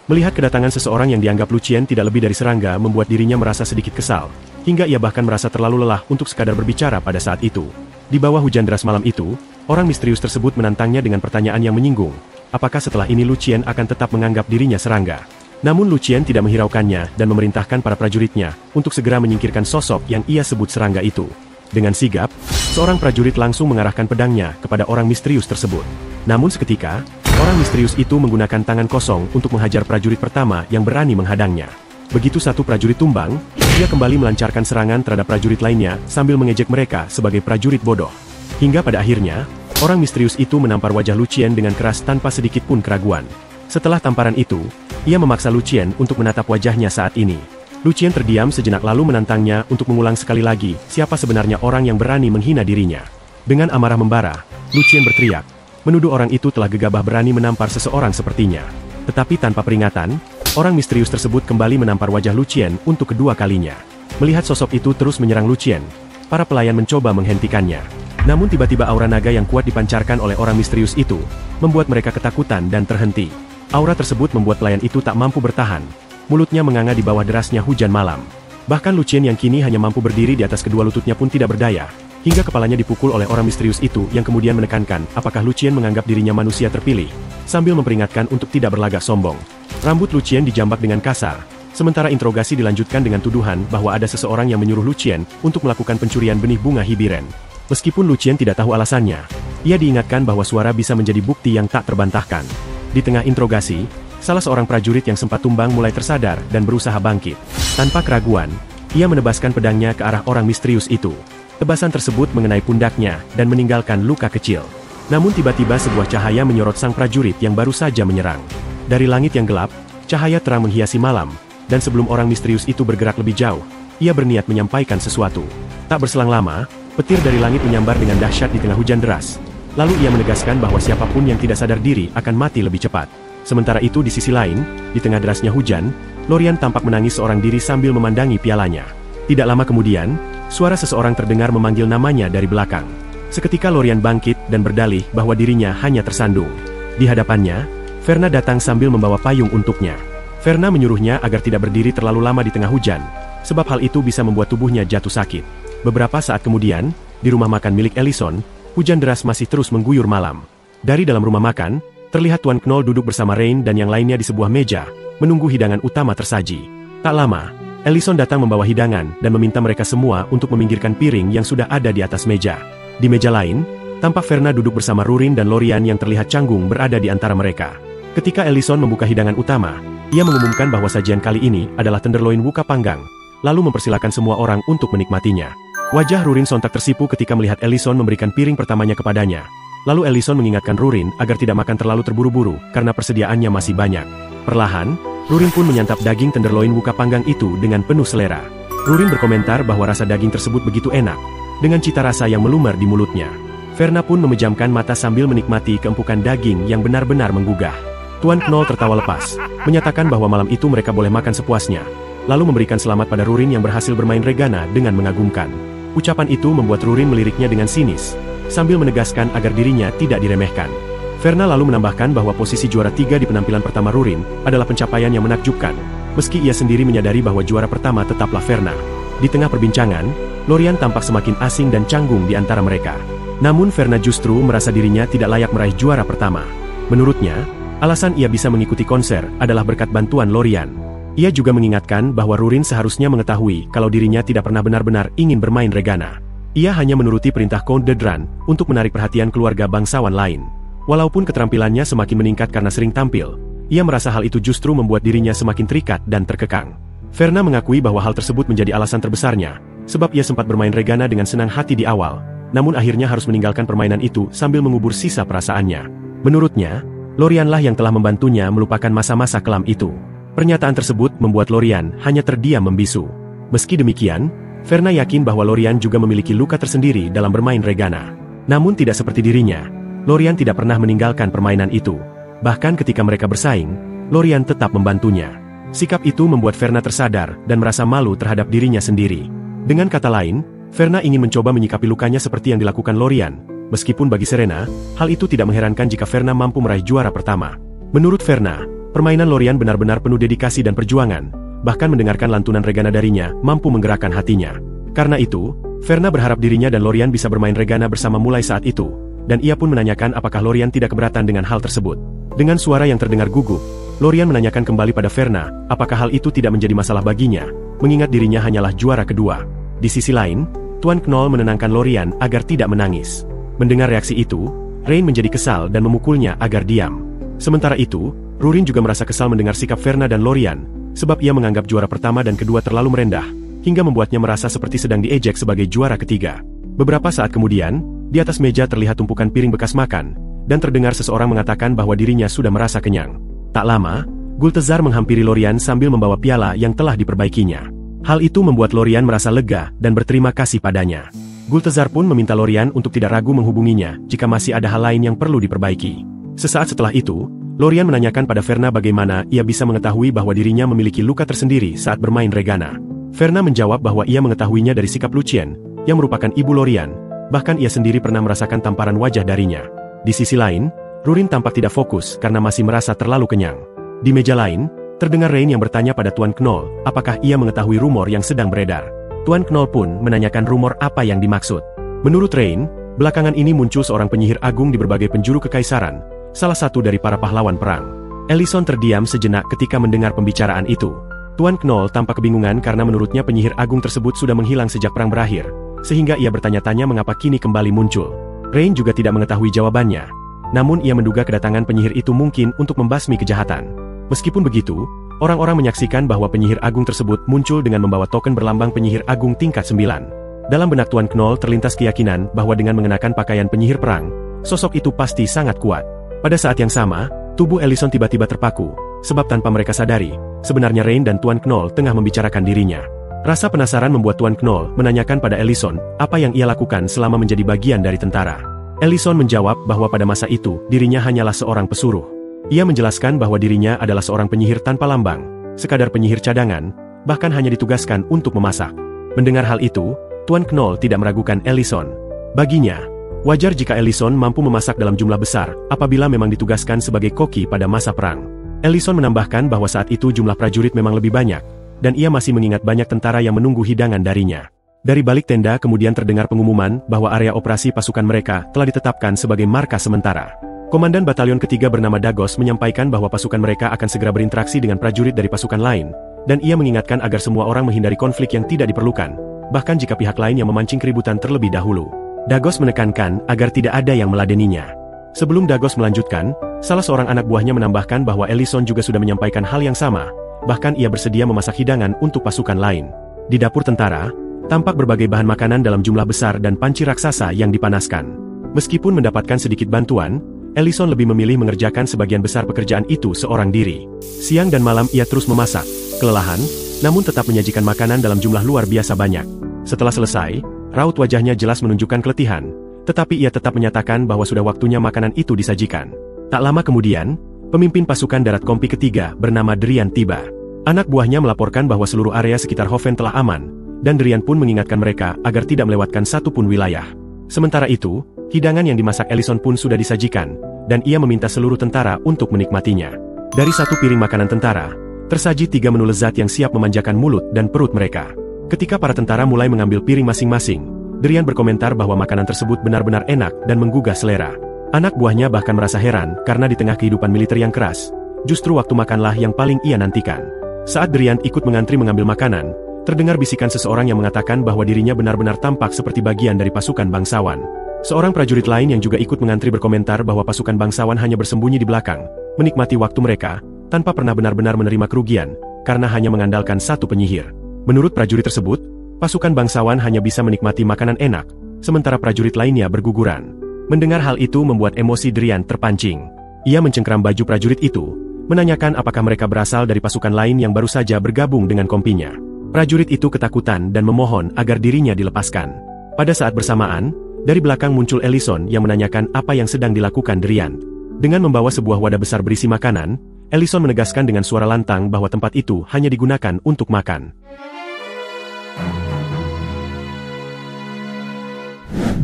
Melihat kedatangan seseorang yang dianggap Lucien tidak lebih dari serangga membuat dirinya merasa sedikit kesal, hingga ia bahkan merasa terlalu lelah untuk sekadar berbicara pada saat itu. Di bawah hujan deras malam itu, orang misterius tersebut menantangnya dengan pertanyaan yang menyinggung. Apakah setelah ini Lucien akan tetap menganggap dirinya serangga? Namun Lucien tidak menghiraukannya dan memerintahkan para prajuritnya untuk segera menyingkirkan sosok yang ia sebut serangga itu. Dengan sigap, seorang prajurit langsung mengarahkan pedangnya kepada orang misterius tersebut. Namun seketika, orang misterius itu menggunakan tangan kosong untuk menghajar prajurit pertama yang berani menghadangnya. Begitu satu prajurit tumbang, ia kembali melancarkan serangan terhadap prajurit lainnya sambil mengejek mereka sebagai prajurit bodoh. Hingga pada akhirnya, orang misterius itu menampar wajah Lucien dengan keras tanpa sedikit pun keraguan. Setelah tamparan itu, ia memaksa Lucien untuk menatap wajahnya saat ini. Lucien terdiam sejenak lalu menantangnya untuk mengulang sekali lagi siapa sebenarnya orang yang berani menghina dirinya. Dengan amarah membara, Lucien berteriak, menuduh orang itu telah gegabah berani menampar seseorang sepertinya. Tetapi tanpa peringatan, orang misterius tersebut kembali menampar wajah Lucien untuk kedua kalinya. Melihat sosok itu terus menyerang Lucien, para pelayan mencoba menghentikannya. Namun tiba-tiba aura naga yang kuat dipancarkan oleh orang misterius itu, membuat mereka ketakutan dan terhenti. Aura tersebut membuat pelayan itu tak mampu bertahan. Mulutnya menganga di bawah derasnya hujan malam. Bahkan Lucien yang kini hanya mampu berdiri di atas kedua lututnya pun tidak berdaya, hingga kepalanya dipukul oleh orang misterius itu yang kemudian menekankan apakah Lucien menganggap dirinya manusia terpilih, sambil memperingatkan untuk tidak berlagak sombong. Rambut Lucien dijambak dengan kasar, sementara interogasi dilanjutkan dengan tuduhan bahwa ada seseorang yang menyuruh Lucien untuk melakukan pencurian benih bunga hibiren. Meskipun Lucien tidak tahu alasannya, ia diingatkan bahwa suara bisa menjadi bukti yang tak terbantahkan. Di tengah interogasi, salah seorang prajurit yang sempat tumbang mulai tersadar dan berusaha bangkit. Tanpa keraguan, ia menebaskan pedangnya ke arah orang misterius itu. Tebasan tersebut mengenai pundaknya dan meninggalkan luka kecil. Namun tiba-tiba sebuah cahaya menyorot sang prajurit yang baru saja menyerang. Dari langit yang gelap, cahaya terang menghiasi malam, dan sebelum orang misterius itu bergerak lebih jauh, ia berniat menyampaikan sesuatu. Tak berselang lama, petir dari langit menyambar dengan dahsyat di tengah hujan deras. Lalu ia menegaskan bahwa siapapun yang tidak sadar diri akan mati lebih cepat. Sementara itu di sisi lain, di tengah derasnya hujan, Lorian tampak menangis seorang diri sambil memandangi pialanya. Tidak lama kemudian, suara seseorang terdengar memanggil namanya dari belakang. Seketika Lorian bangkit dan berdalih bahwa dirinya hanya tersandung. Di hadapannya, Verna datang sambil membawa payung untuknya. Verna menyuruhnya agar tidak berdiri terlalu lama di tengah hujan, sebab hal itu bisa membuat tubuhnya jatuh sakit. Beberapa saat kemudian, di rumah makan milik Ellison, hujan deras masih terus mengguyur malam. Dari dalam rumah makan, terlihat Tuan Knoll duduk bersama Rain dan yang lainnya di sebuah meja, menunggu hidangan utama tersaji. Tak lama, Ellison datang membawa hidangan dan meminta mereka semua untuk meminggirkan piring yang sudah ada di atas meja. Di meja lain, tampak Verna duduk bersama Rurin dan Lorian yang terlihat canggung berada di antara mereka. Ketika Ellison membuka hidangan utama, ia mengumumkan bahwa sajian kali ini adalah tenderloin wuka panggang, lalu mempersilakan semua orang untuk menikmatinya. Wajah Rurin sontak tersipu ketika melihat Ellison memberikan piring pertamanya kepadanya. Lalu Ellison mengingatkan Rurin agar tidak makan terlalu terburu-buru karena persediaannya masih banyak. Perlahan, Rurin pun menyantap daging tenderloin wuka panggang itu dengan penuh selera. Rurin berkomentar bahwa rasa daging tersebut begitu enak, dengan cita rasa yang melumer di mulutnya. Verna pun memejamkan mata sambil menikmati keempukan daging yang benar-benar menggugah. Tuan Knoll tertawa lepas, menyatakan bahwa malam itu mereka boleh makan sepuasnya, lalu memberikan selamat pada Rurin yang berhasil bermain regana dengan mengagumkan. Ucapan itu membuat Rurin meliriknya dengan sinis, sambil menegaskan agar dirinya tidak diremehkan. Verna lalu menambahkan bahwa posisi juara 3 di penampilan pertama Rurin adalah pencapaian yang menakjubkan, meski ia sendiri menyadari bahwa juara pertama tetaplah Verna. Di tengah perbincangan, Lorian tampak semakin asing dan canggung di antara mereka. Namun Verna justru merasa dirinya tidak layak meraih juara pertama. Menurutnya, alasan ia bisa mengikuti konser adalah berkat bantuan Lorian. Ia juga mengingatkan bahwa Rurin seharusnya mengetahui kalau dirinya tidak pernah benar-benar ingin bermain regana. Ia hanya menuruti perintah Count de Dran untuk menarik perhatian keluarga bangsawan lain. Walaupun keterampilannya semakin meningkat karena sering tampil, ia merasa hal itu justru membuat dirinya semakin terikat dan terkekang. Verna mengakui bahwa hal tersebut menjadi alasan terbesarnya, sebab ia sempat bermain regana dengan senang hati di awal, namun akhirnya harus meninggalkan permainan itu sambil mengubur sisa perasaannya. Menurutnya, Lorianlah yang telah membantunya melupakan masa-masa kelam itu. Pernyataan tersebut membuat Lorian hanya terdiam membisu. Meski demikian, Verna yakin bahwa Lorian juga memiliki luka tersendiri dalam bermain regana. Namun tidak seperti dirinya, Lorian tidak pernah meninggalkan permainan itu. Bahkan ketika mereka bersaing, Lorian tetap membantunya. Sikap itu membuat Verna tersadar dan merasa malu terhadap dirinya sendiri. Dengan kata lain, Verna ingin mencoba menyikapi lukanya seperti yang dilakukan Lorian, Meskipun bagi Serena, hal itu tidak mengherankan jika Verna mampu meraih juara pertama. Menurut Verna, permainan Lorian benar-benar penuh dedikasi dan perjuangan, bahkan mendengarkan lantunan Regana darinya mampu menggerakkan hatinya. Karena itu, Verna berharap dirinya dan Lorian bisa bermain Regana bersama mulai saat itu, dan ia pun menanyakan apakah Lorian tidak keberatan dengan hal tersebut. Dengan suara yang terdengar gugup, Lorian menanyakan kembali pada Verna, apakah hal itu tidak menjadi masalah baginya, mengingat dirinya hanyalah juara kedua. Di sisi lain, Tuan Knoll menenangkan Lorian agar tidak menangis. Mendengar reaksi itu, Rain menjadi kesal dan memukulnya agar diam. Sementara itu, Rurin juga merasa kesal mendengar sikap Verna dan Lorian, sebab ia menganggap juara pertama dan kedua terlalu merendah, hingga membuatnya merasa seperti sedang diejek sebagai juara ketiga. Beberapa saat kemudian, di atas meja terlihat tumpukan piring bekas makan, dan terdengar seseorang mengatakan bahwa dirinya sudah merasa kenyang. Tak lama, Gultezar menghampiri Lorian sambil membawa piala yang telah diperbaikinya. Hal itu membuat Lorian merasa lega dan berterima kasih padanya. Gultezar pun meminta Lorian untuk tidak ragu menghubunginya jika masih ada hal lain yang perlu diperbaiki. Sesaat setelah itu, Lorian menanyakan pada Verna bagaimana ia bisa mengetahui bahwa dirinya memiliki luka tersendiri saat bermain Regana. Verna menjawab bahwa ia mengetahuinya dari sikap Lucien, yang merupakan ibu Lorian, bahkan ia sendiri pernah merasakan tamparan wajah darinya. Di sisi lain, Rurin tampak tidak fokus karena masih merasa terlalu kenyang. Di meja lain, terdengar Rain yang bertanya pada Tuan Knoll, apakah ia mengetahui rumor yang sedang beredar. Tuan Knoll pun menanyakan rumor apa yang dimaksud. Menurut Rain, belakangan ini muncul seorang penyihir agung di berbagai penjuru kekaisaran, salah satu dari para pahlawan perang. Ellison terdiam sejenak ketika mendengar pembicaraan itu. Tuan Knoll tampak kebingungan karena menurutnya penyihir agung tersebut sudah menghilang sejak perang berakhir, sehingga ia bertanya-tanya mengapa kini kembali muncul. Rain juga tidak mengetahui jawabannya. Namun ia menduga kedatangan penyihir itu mungkin untuk membasmi kejahatan. Meskipun begitu, orang-orang menyaksikan bahwa penyihir agung tersebut muncul dengan membawa token berlambang penyihir agung tingkat 9. Dalam benak Tuan Knoll terlintas keyakinan bahwa dengan mengenakan pakaian penyihir perang, sosok itu pasti sangat kuat. Pada saat yang sama, tubuh Ellison tiba-tiba terpaku, sebab tanpa mereka sadari, sebenarnya Rain dan Tuan Knoll tengah membicarakan dirinya. Rasa penasaran membuat Tuan Knoll menanyakan pada Ellison apa yang ia lakukan selama menjadi bagian dari tentara. Ellison menjawab bahwa pada masa itu dirinya hanyalah seorang pesuruh. Ia menjelaskan bahwa dirinya adalah seorang penyihir tanpa lambang, sekadar penyihir cadangan, bahkan hanya ditugaskan untuk memasak. Mendengar hal itu, Tuan Knoll tidak meragukan Ellison. Baginya, wajar jika Ellison mampu memasak dalam jumlah besar apabila memang ditugaskan sebagai koki pada masa perang. Ellison menambahkan bahwa saat itu jumlah prajurit memang lebih banyak, dan ia masih mengingat banyak tentara yang menunggu hidangan darinya. Dari balik tenda kemudian terdengar pengumuman bahwa area operasi pasukan mereka telah ditetapkan sebagai markas sementara. Komandan Batalion Ketiga bernama Dagos menyampaikan bahwa pasukan mereka akan segera berinteraksi dengan prajurit dari pasukan lain, dan ia mengingatkan agar semua orang menghindari konflik yang tidak diperlukan, bahkan jika pihak lain yang memancing keributan terlebih dahulu. Dagos menekankan agar tidak ada yang meladeninya. Sebelum Dagos melanjutkan, salah seorang anak buahnya menambahkan bahwa Ellison juga sudah menyampaikan hal yang sama, bahkan ia bersedia memasak hidangan untuk pasukan lain. Di dapur tentara, tampak berbagai bahan makanan dalam jumlah besar dan panci raksasa yang dipanaskan. Meskipun mendapatkan sedikit bantuan, Ellison lebih memilih mengerjakan sebagian besar pekerjaan itu seorang diri. Siang dan malam ia terus memasak, kelelahan, namun tetap menyajikan makanan dalam jumlah luar biasa banyak. Setelah selesai, raut wajahnya jelas menunjukkan keletihan, tetapi ia tetap menyatakan bahwa sudah waktunya makanan itu disajikan. Tak lama kemudian, pemimpin pasukan darat kompi ketiga bernama Drian tiba. Anak buahnya melaporkan bahwa seluruh area sekitar Hoven telah aman, dan Drian pun mengingatkan mereka agar tidak melewatkan satu pun wilayah. Sementara itu, hidangan yang dimasak Ellison pun sudah disajikan, dan ia meminta seluruh tentara untuk menikmatinya. Dari satu piring makanan tentara, tersaji 3 menu lezat yang siap memanjakan mulut dan perut mereka. Ketika para tentara mulai mengambil piring masing-masing, Drian berkomentar bahwa makanan tersebut benar-benar enak dan menggugah selera. Anak buahnya bahkan merasa heran karena di tengah kehidupan militer yang keras, justru waktu makanlah yang paling ia nantikan. Saat Drian ikut mengantri mengambil makanan, terdengar bisikan seseorang yang mengatakan bahwa dirinya benar-benar tampak seperti bagian dari pasukan bangsawan. Seorang prajurit lain yang juga ikut mengantri berkomentar bahwa pasukan bangsawan hanya bersembunyi di belakang, menikmati waktu mereka, tanpa pernah benar-benar menerima kerugian, karena hanya mengandalkan satu penyihir. Menurut prajurit tersebut, pasukan bangsawan hanya bisa menikmati makanan enak, sementara prajurit lainnya berguguran. Mendengar hal itu membuat emosi Drian terpancing. Ia mencengkeram baju prajurit itu, menanyakan apakah mereka berasal dari pasukan lain yang baru saja bergabung dengan kompinya. Prajurit itu ketakutan dan memohon agar dirinya dilepaskan. Pada saat bersamaan, dari belakang muncul Ellison yang menanyakan apa yang sedang dilakukan Drian. Dengan membawa sebuah wadah besar berisi makanan, Ellison menegaskan dengan suara lantang bahwa tempat itu hanya digunakan untuk makan.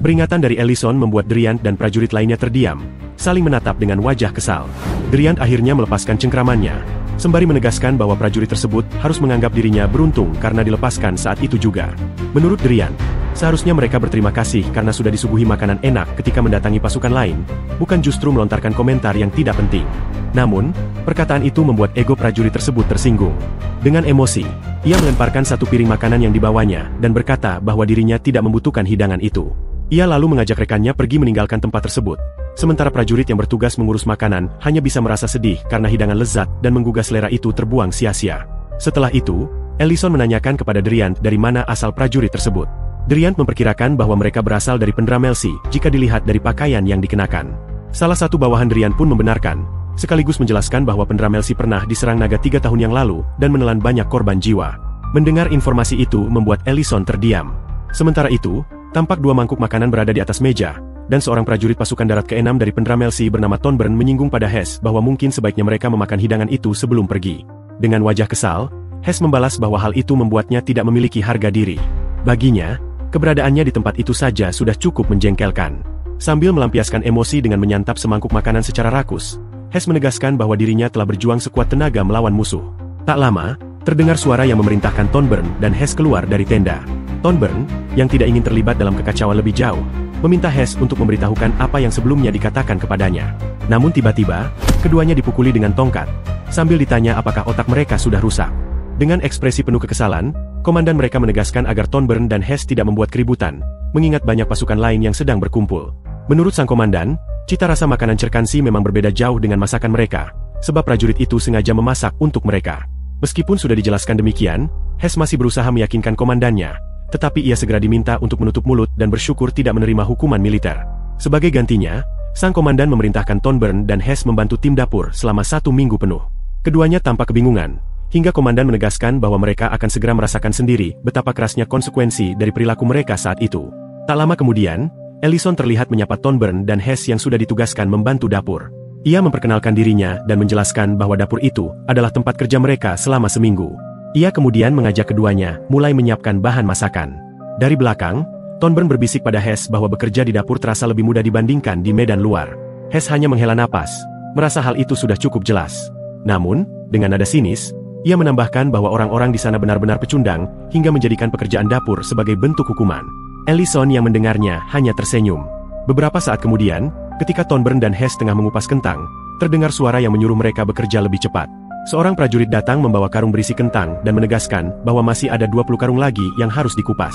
Peringatan dari Ellison membuat Driant dan prajurit lainnya terdiam, saling menatap dengan wajah kesal. Driant akhirnya melepaskan cengkramannya, sembari menegaskan bahwa prajurit tersebut harus menganggap dirinya beruntung karena dilepaskan saat itu juga. Menurut Driant, seharusnya mereka berterima kasih karena sudah disuguhi makanan enak ketika mendatangi pasukan lain, bukan justru melontarkan komentar yang tidak penting. Namun, perkataan itu membuat ego prajurit tersebut tersinggung. Dengan emosi, ia melemparkan satu piring makanan yang dibawanya dan berkata bahwa dirinya tidak membutuhkan hidangan itu. Ia lalu mengajak rekannya pergi meninggalkan tempat tersebut, sementara prajurit yang bertugas mengurus makanan hanya bisa merasa sedih karena hidangan lezat dan menggugah selera itu terbuang sia-sia. Setelah itu, Ellison menanyakan kepada Driant dari mana asal prajurit tersebut. Driant memperkirakan bahwa mereka berasal dari Pendramelsi jika dilihat dari pakaian yang dikenakan. Salah satu bawahan Driant pun membenarkan, sekaligus menjelaskan bahwa Pendramelsi pernah diserang naga 3 tahun yang lalu dan menelan banyak korban jiwa. Mendengar informasi itu membuat Ellison terdiam. Sementara itu, tampak 2 mangkuk makanan berada di atas meja, dan seorang prajurit pasukan darat ke-6 dari Pendramelsi bernama Tonburn menyinggung pada Hess bahwa mungkin sebaiknya mereka memakan hidangan itu sebelum pergi. Dengan wajah kesal, Hess membalas bahwa hal itu membuatnya tidak memiliki harga diri. Baginya, keberadaannya di tempat itu saja sudah cukup menjengkelkan. Sambil melampiaskan emosi dengan menyantap semangkuk makanan secara rakus, Hess menegaskan bahwa dirinya telah berjuang sekuat tenaga melawan musuh. Tak lama, terdengar suara yang memerintahkan Tonburn dan Hess keluar dari tenda. Tonburn, yang tidak ingin terlibat dalam kekacauan lebih jauh, meminta Hess untuk memberitahukan apa yang sebelumnya dikatakan kepadanya. Namun tiba-tiba, keduanya dipukuli dengan tongkat, sambil ditanya apakah otak mereka sudah rusak. Dengan ekspresi penuh kekesalan, komandan mereka menegaskan agar Tonburn dan Hess tidak membuat keributan, mengingat banyak pasukan lain yang sedang berkumpul. Menurut sang komandan, cita rasa makanan Cerkansi memang berbeda jauh dengan masakan mereka, sebab prajurit itu sengaja memasak untuk mereka. Meskipun sudah dijelaskan demikian, Hess masih berusaha meyakinkan komandannya, tetapi ia segera diminta untuk menutup mulut dan bersyukur tidak menerima hukuman militer. Sebagai gantinya, sang komandan memerintahkan Tonburn dan Hess membantu tim dapur selama 1 minggu penuh. Keduanya tampak kebingungan, hingga komandan menegaskan bahwa mereka akan segera merasakan sendiri betapa kerasnya konsekuensi dari perilaku mereka saat itu. Tak lama kemudian, Ellison terlihat menyapa Tonburn dan Hess yang sudah ditugaskan membantu dapur. Ia memperkenalkan dirinya dan menjelaskan bahwa dapur itu adalah tempat kerja mereka selama seminggu. Ia kemudian mengajak keduanya mulai menyiapkan bahan masakan. Dari belakang, Tonburn berbisik pada Hess bahwa bekerja di dapur terasa lebih mudah dibandingkan di medan luar. Hess hanya menghela napas, merasa hal itu sudah cukup jelas. Namun, dengan nada sinis, ia menambahkan bahwa orang-orang di sana benar-benar pecundang hingga menjadikan pekerjaan dapur sebagai bentuk hukuman. Ellison yang mendengarnya hanya tersenyum. Beberapa saat kemudian, ketika Tonburn dan Hess tengah mengupas kentang, terdengar suara yang menyuruh mereka bekerja lebih cepat. Seorang prajurit datang membawa karung berisi kentang dan menegaskan bahwa masih ada 20 karung lagi yang harus dikupas.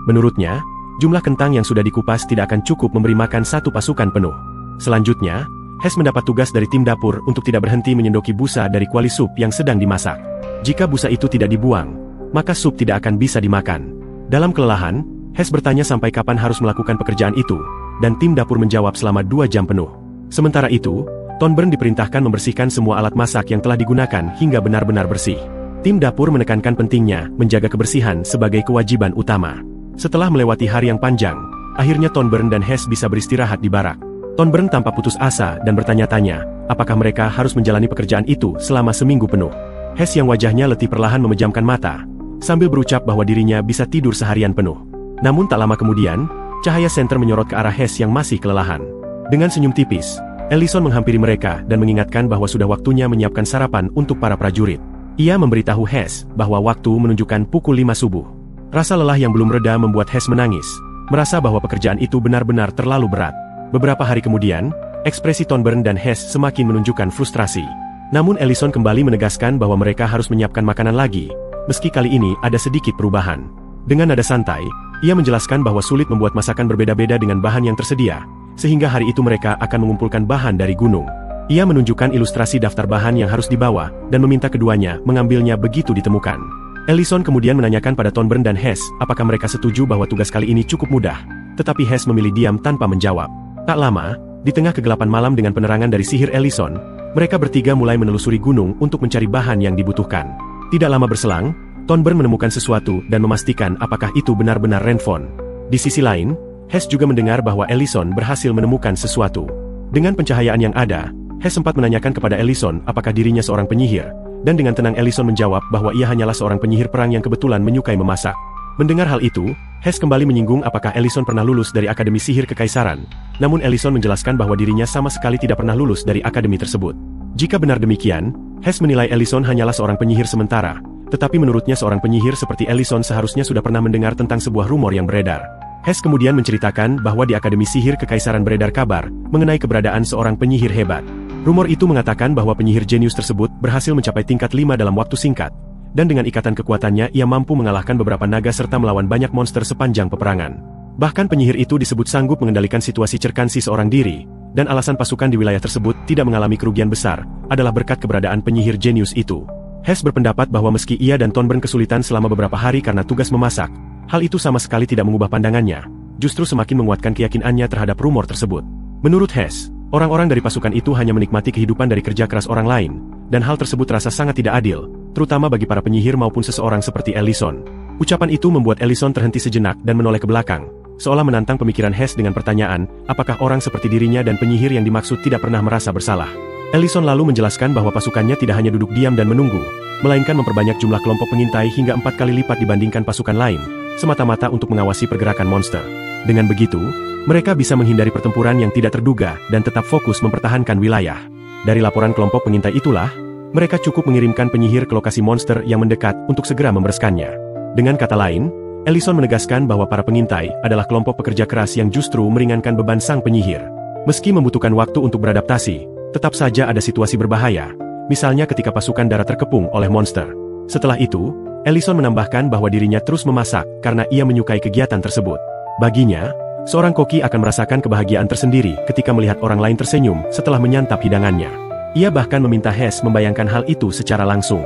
Menurutnya, jumlah kentang yang sudah dikupas tidak akan cukup memberi makan 1 pasukan penuh. Selanjutnya, Hess mendapat tugas dari tim dapur untuk tidak berhenti menyendoki busa dari kuali sup yang sedang dimasak. Jika busa itu tidak dibuang, maka sup tidak akan bisa dimakan. Dalam kelelahan, Hess bertanya sampai kapan harus melakukan pekerjaan itu, dan tim dapur menjawab selama 2 jam penuh. Sementara itu, Tonburn diperintahkan membersihkan semua alat masak yang telah digunakan hingga benar-benar bersih. Tim dapur menekankan pentingnya menjaga kebersihan sebagai kewajiban utama. Setelah melewati hari yang panjang, akhirnya Tonburn dan Hess bisa beristirahat di barak. Tonburn tampak putus asa dan bertanya-tanya, apakah mereka harus menjalani pekerjaan itu selama seminggu penuh. Hess yang wajahnya letih perlahan memejamkan mata, sambil berucap bahwa dirinya bisa tidur seharian penuh. Namun tak lama kemudian, cahaya senter menyorot ke arah Hess yang masih kelelahan. Dengan senyum tipis, Ellison menghampiri mereka dan mengingatkan bahwa sudah waktunya menyiapkan sarapan untuk para prajurit. Ia memberitahu Hess bahwa waktu menunjukkan pukul 5 subuh. Rasa lelah yang belum reda membuat Hess menangis, merasa bahwa pekerjaan itu benar-benar terlalu berat. Beberapa hari kemudian, ekspresi Tonburn dan Hess semakin menunjukkan frustrasi. Namun Ellison kembali menegaskan bahwa mereka harus menyiapkan makanan lagi, meski kali ini ada sedikit perubahan. Dengan nada santai, ia menjelaskan bahwa sulit membuat masakan berbeda-beda dengan bahan yang tersedia, sehingga hari itu mereka akan mengumpulkan bahan dari gunung. Ia menunjukkan ilustrasi daftar bahan yang harus dibawa, dan meminta keduanya mengambilnya begitu ditemukan. Ellison kemudian menanyakan pada Tonburn dan Hess apakah mereka setuju bahwa tugas kali ini cukup mudah, tetapi Hess memilih diam tanpa menjawab. Tak lama, di tengah kegelapan malam dengan penerangan dari sihir Ellison, mereka bertiga mulai menelusuri gunung untuk mencari bahan yang dibutuhkan. Tidak lama berselang, Tonburn menemukan sesuatu dan memastikan apakah itu benar-benar Renfon. Di sisi lain, Hess juga mendengar bahwa Ellison berhasil menemukan sesuatu. Dengan pencahayaan yang ada, Hess sempat menanyakan kepada Ellison apakah dirinya seorang penyihir, dan dengan tenang Ellison menjawab bahwa ia hanyalah seorang penyihir perang yang kebetulan menyukai memasak. Mendengar hal itu, Hess kembali menyinggung apakah Ellison pernah lulus dari Akademi Sihir Kekaisaran. Namun Ellison menjelaskan bahwa dirinya sama sekali tidak pernah lulus dari akademi tersebut. Jika benar demikian, Hess menilai Ellison hanyalah seorang penyihir sementara. Tetapi menurutnya seorang penyihir seperti Ellison seharusnya sudah pernah mendengar tentang sebuah rumor yang beredar. Hess kemudian menceritakan bahwa di Akademi Sihir Kekaisaran beredar kabar mengenai keberadaan seorang penyihir hebat. Rumor itu mengatakan bahwa penyihir jenius tersebut berhasil mencapai tingkat 5 dalam waktu singkat. Dan dengan ikatan kekuatannya ia mampu mengalahkan beberapa naga serta melawan banyak monster sepanjang peperangan. Bahkan penyihir itu disebut sanggup mengendalikan situasi cerkansi seorang diri, dan alasan pasukan di wilayah tersebut tidak mengalami kerugian besar, adalah berkat keberadaan penyihir jenius itu. Hess berpendapat bahwa meski ia dan Thornburn kesulitan selama beberapa hari karena tugas memasak, hal itu sama sekali tidak mengubah pandangannya, justru semakin menguatkan keyakinannya terhadap rumor tersebut. Menurut Hess, orang-orang dari pasukan itu hanya menikmati kehidupan dari kerja keras orang lain, dan hal tersebut terasa sangat tidak adil, terutama bagi para penyihir maupun seseorang seperti Ellison. Ucapan itu membuat Ellison terhenti sejenak dan menoleh ke belakang, seolah menantang pemikiran Hess dengan pertanyaan, apakah orang seperti dirinya dan penyihir yang dimaksud tidak pernah merasa bersalah. Ellison lalu menjelaskan bahwa pasukannya tidak hanya duduk diam dan menunggu, melainkan memperbanyak jumlah kelompok pengintai hingga 4 kali lipat dibandingkan pasukan lain, semata-mata untuk mengawasi pergerakan monster. Dengan begitu, mereka bisa menghindari pertempuran yang tidak terduga dan tetap fokus mempertahankan wilayah. Dari laporan kelompok pengintai itulah, mereka cukup mengirimkan penyihir ke lokasi monster yang mendekat untuk segera membereskannya. Dengan kata lain, Ellison menegaskan bahwa para pengintai adalah kelompok pekerja keras yang justru meringankan beban sang penyihir. Meski membutuhkan waktu untuk beradaptasi, tetap saja ada situasi berbahaya, misalnya ketika pasukan darat terkepung oleh monster. Setelah itu, Ellison menambahkan bahwa dirinya terus memasak karena ia menyukai kegiatan tersebut. Baginya, seorang koki akan merasakan kebahagiaan tersendiri ketika melihat orang lain tersenyum setelah menyantap hidangannya. Ia bahkan meminta Hess membayangkan hal itu secara langsung.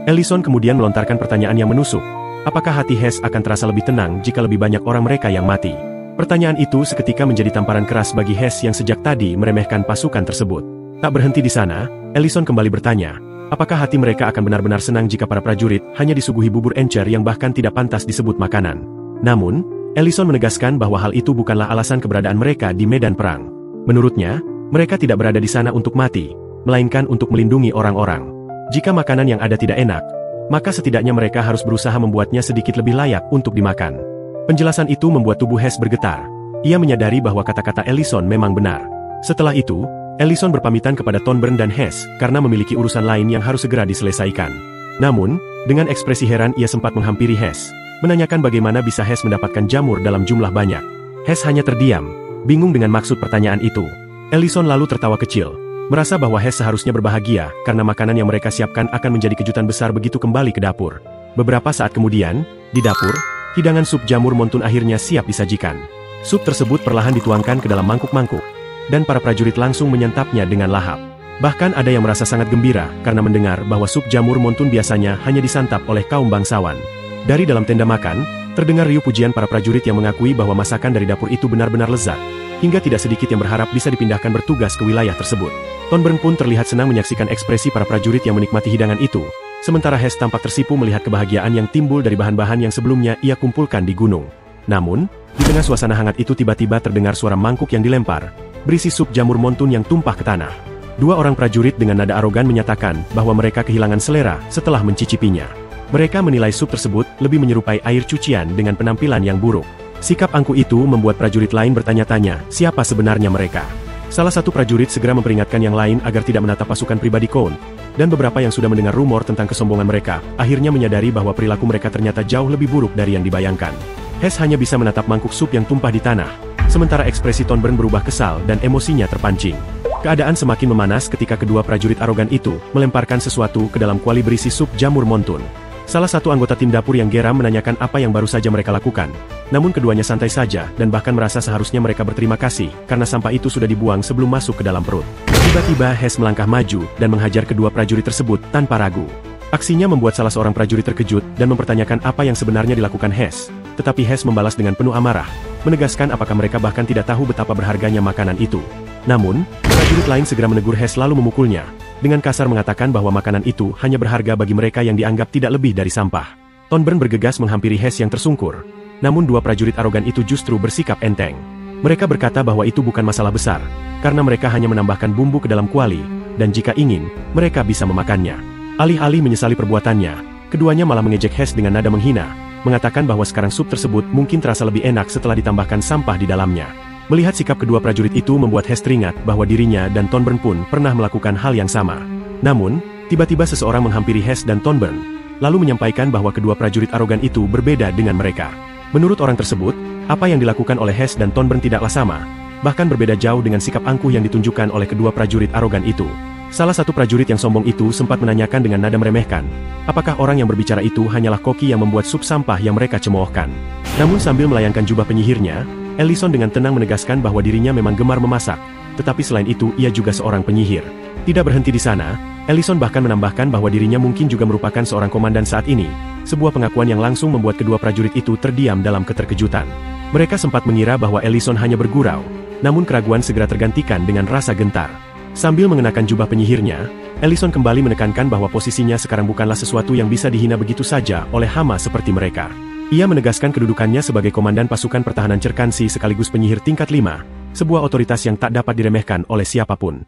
Ellison kemudian melontarkan pertanyaan yang menusuk. Apakah hati Hess akan terasa lebih tenang jika lebih banyak orang mereka yang mati? Pertanyaan itu seketika menjadi tamparan keras bagi Hess yang sejak tadi meremehkan pasukan tersebut. Tak berhenti di sana, Ellison kembali bertanya, apakah hati mereka akan benar-benar senang jika para prajurit hanya disuguhi bubur encer yang bahkan tidak pantas disebut makanan? Namun, Ellison menegaskan bahwa hal itu bukanlah alasan keberadaan mereka di medan perang. Menurutnya, mereka tidak berada di sana untuk mati, melainkan untuk melindungi orang-orang. Jika makanan yang ada tidak enak, maka setidaknya mereka harus berusaha membuatnya sedikit lebih layak untuk dimakan. Penjelasan itu membuat tubuh Hess bergetar. Ia menyadari bahwa kata-kata Ellison memang benar. Setelah itu, Ellison berpamitan kepada Thornburn dan Hess karena memiliki urusan lain yang harus segera diselesaikan. Namun, dengan ekspresi heran ia sempat menghampiri Hess, menanyakan bagaimana bisa Hess mendapatkan jamur dalam jumlah banyak. Hess hanya terdiam, bingung dengan maksud pertanyaan itu. Ellison lalu tertawa kecil, merasa bahwa Hess seharusnya berbahagia karena makanan yang mereka siapkan akan menjadi kejutan besar begitu kembali ke dapur. Beberapa saat kemudian, di dapur, hidangan sup jamur montun akhirnya siap disajikan. Sup tersebut perlahan dituangkan ke dalam mangkuk-mangkuk, dan para prajurit langsung menyantapnya dengan lahap. Bahkan ada yang merasa sangat gembira karena mendengar bahwa sup jamur montun biasanya hanya disantap oleh kaum bangsawan. Dari dalam tenda makan, terdengar riuh pujian para prajurit yang mengakui bahwa masakan dari dapur itu benar-benar lezat, hingga tidak sedikit yang berharap bisa dipindahkan bertugas ke wilayah tersebut. Thornburn pun terlihat senang menyaksikan ekspresi para prajurit yang menikmati hidangan itu, sementara Hess tampak tersipu melihat kebahagiaan yang timbul dari bahan-bahan yang sebelumnya ia kumpulkan di gunung. Namun, di tengah suasana hangat itu tiba-tiba terdengar suara mangkuk yang dilempar, berisi sup jamur montun yang tumpah ke tanah. Dua orang prajurit dengan nada arogan menyatakan bahwa mereka kehilangan selera setelah mencicipinya. Mereka menilai sup tersebut lebih menyerupai air cucian dengan penampilan yang buruk. Sikap angkuh itu membuat prajurit lain bertanya-tanya siapa sebenarnya mereka. Salah satu prajurit segera memperingatkan yang lain agar tidak menatap pasukan pribadi Count, dan beberapa yang sudah mendengar rumor tentang kesombongan mereka, akhirnya menyadari bahwa perilaku mereka ternyata jauh lebih buruk dari yang dibayangkan. Hess hanya bisa menatap mangkuk sup yang tumpah di tanah, sementara ekspresi Thornburn berubah kesal dan emosinya terpancing. Keadaan semakin memanas ketika kedua prajurit arogan itu melemparkan sesuatu ke dalam kuali berisi sup jamur montun. Salah satu anggota tim dapur yang geram menanyakan apa yang baru saja mereka lakukan. Namun keduanya santai saja dan bahkan merasa seharusnya mereka berterima kasih karena sampah itu sudah dibuang sebelum masuk ke dalam perut. Tiba-tiba Hess melangkah maju dan menghajar kedua prajurit tersebut tanpa ragu. Aksinya membuat salah seorang prajurit terkejut dan mempertanyakan apa yang sebenarnya dilakukan Hess. Tetapi Hess membalas dengan penuh amarah, menegaskan apakah mereka bahkan tidak tahu betapa berharganya makanan itu. Namun, prajurit lain segera menegur Hess lalu memukulnya, dengan kasar mengatakan bahwa makanan itu hanya berharga bagi mereka yang dianggap tidak lebih dari sampah. Thornburn bergegas menghampiri Hess yang tersungkur. Namun dua prajurit arogan itu justru bersikap enteng. Mereka berkata bahwa itu bukan masalah besar, karena mereka hanya menambahkan bumbu ke dalam kuali, dan jika ingin, mereka bisa memakannya. Alih-alih menyesali perbuatannya, keduanya malah mengejek Hess dengan nada menghina, mengatakan bahwa sekarang sup tersebut mungkin terasa lebih enak setelah ditambahkan sampah di dalamnya. Melihat sikap kedua prajurit itu membuat Hess teringat bahwa dirinya dan Thornburn pun pernah melakukan hal yang sama. Namun, tiba-tiba seseorang menghampiri Hess dan Thornburn, lalu menyampaikan bahwa kedua prajurit arogan itu berbeda dengan mereka. Menurut orang tersebut, apa yang dilakukan oleh Hess dan Thornburn tidaklah sama, bahkan berbeda jauh dengan sikap angkuh yang ditunjukkan oleh kedua prajurit arogan itu. Salah satu prajurit yang sombong itu sempat menanyakan dengan nada meremehkan, apakah orang yang berbicara itu hanyalah koki yang membuat sup sampah yang mereka cemoohkan. Namun sambil melayangkan jubah penyihirnya, Ellison dengan tenang menegaskan bahwa dirinya memang gemar memasak, tetapi selain itu ia juga seorang penyihir. Tidak berhenti di sana, Ellison bahkan menambahkan bahwa dirinya mungkin juga merupakan seorang komandan saat ini, sebuah pengakuan yang langsung membuat kedua prajurit itu terdiam dalam keterkejutan. Mereka sempat mengira bahwa Ellison hanya bergurau, namun keraguan segera tergantikan dengan rasa gentar. Sambil mengenakan jubah penyihirnya, Ellison kembali menekankan bahwa posisinya sekarang bukanlah sesuatu yang bisa dihina begitu saja oleh hama seperti mereka. Ia menegaskan kedudukannya sebagai komandan pasukan pertahanan Cerkansi sekaligus penyihir tingkat 5, sebuah otoritas yang tak dapat diremehkan oleh siapapun.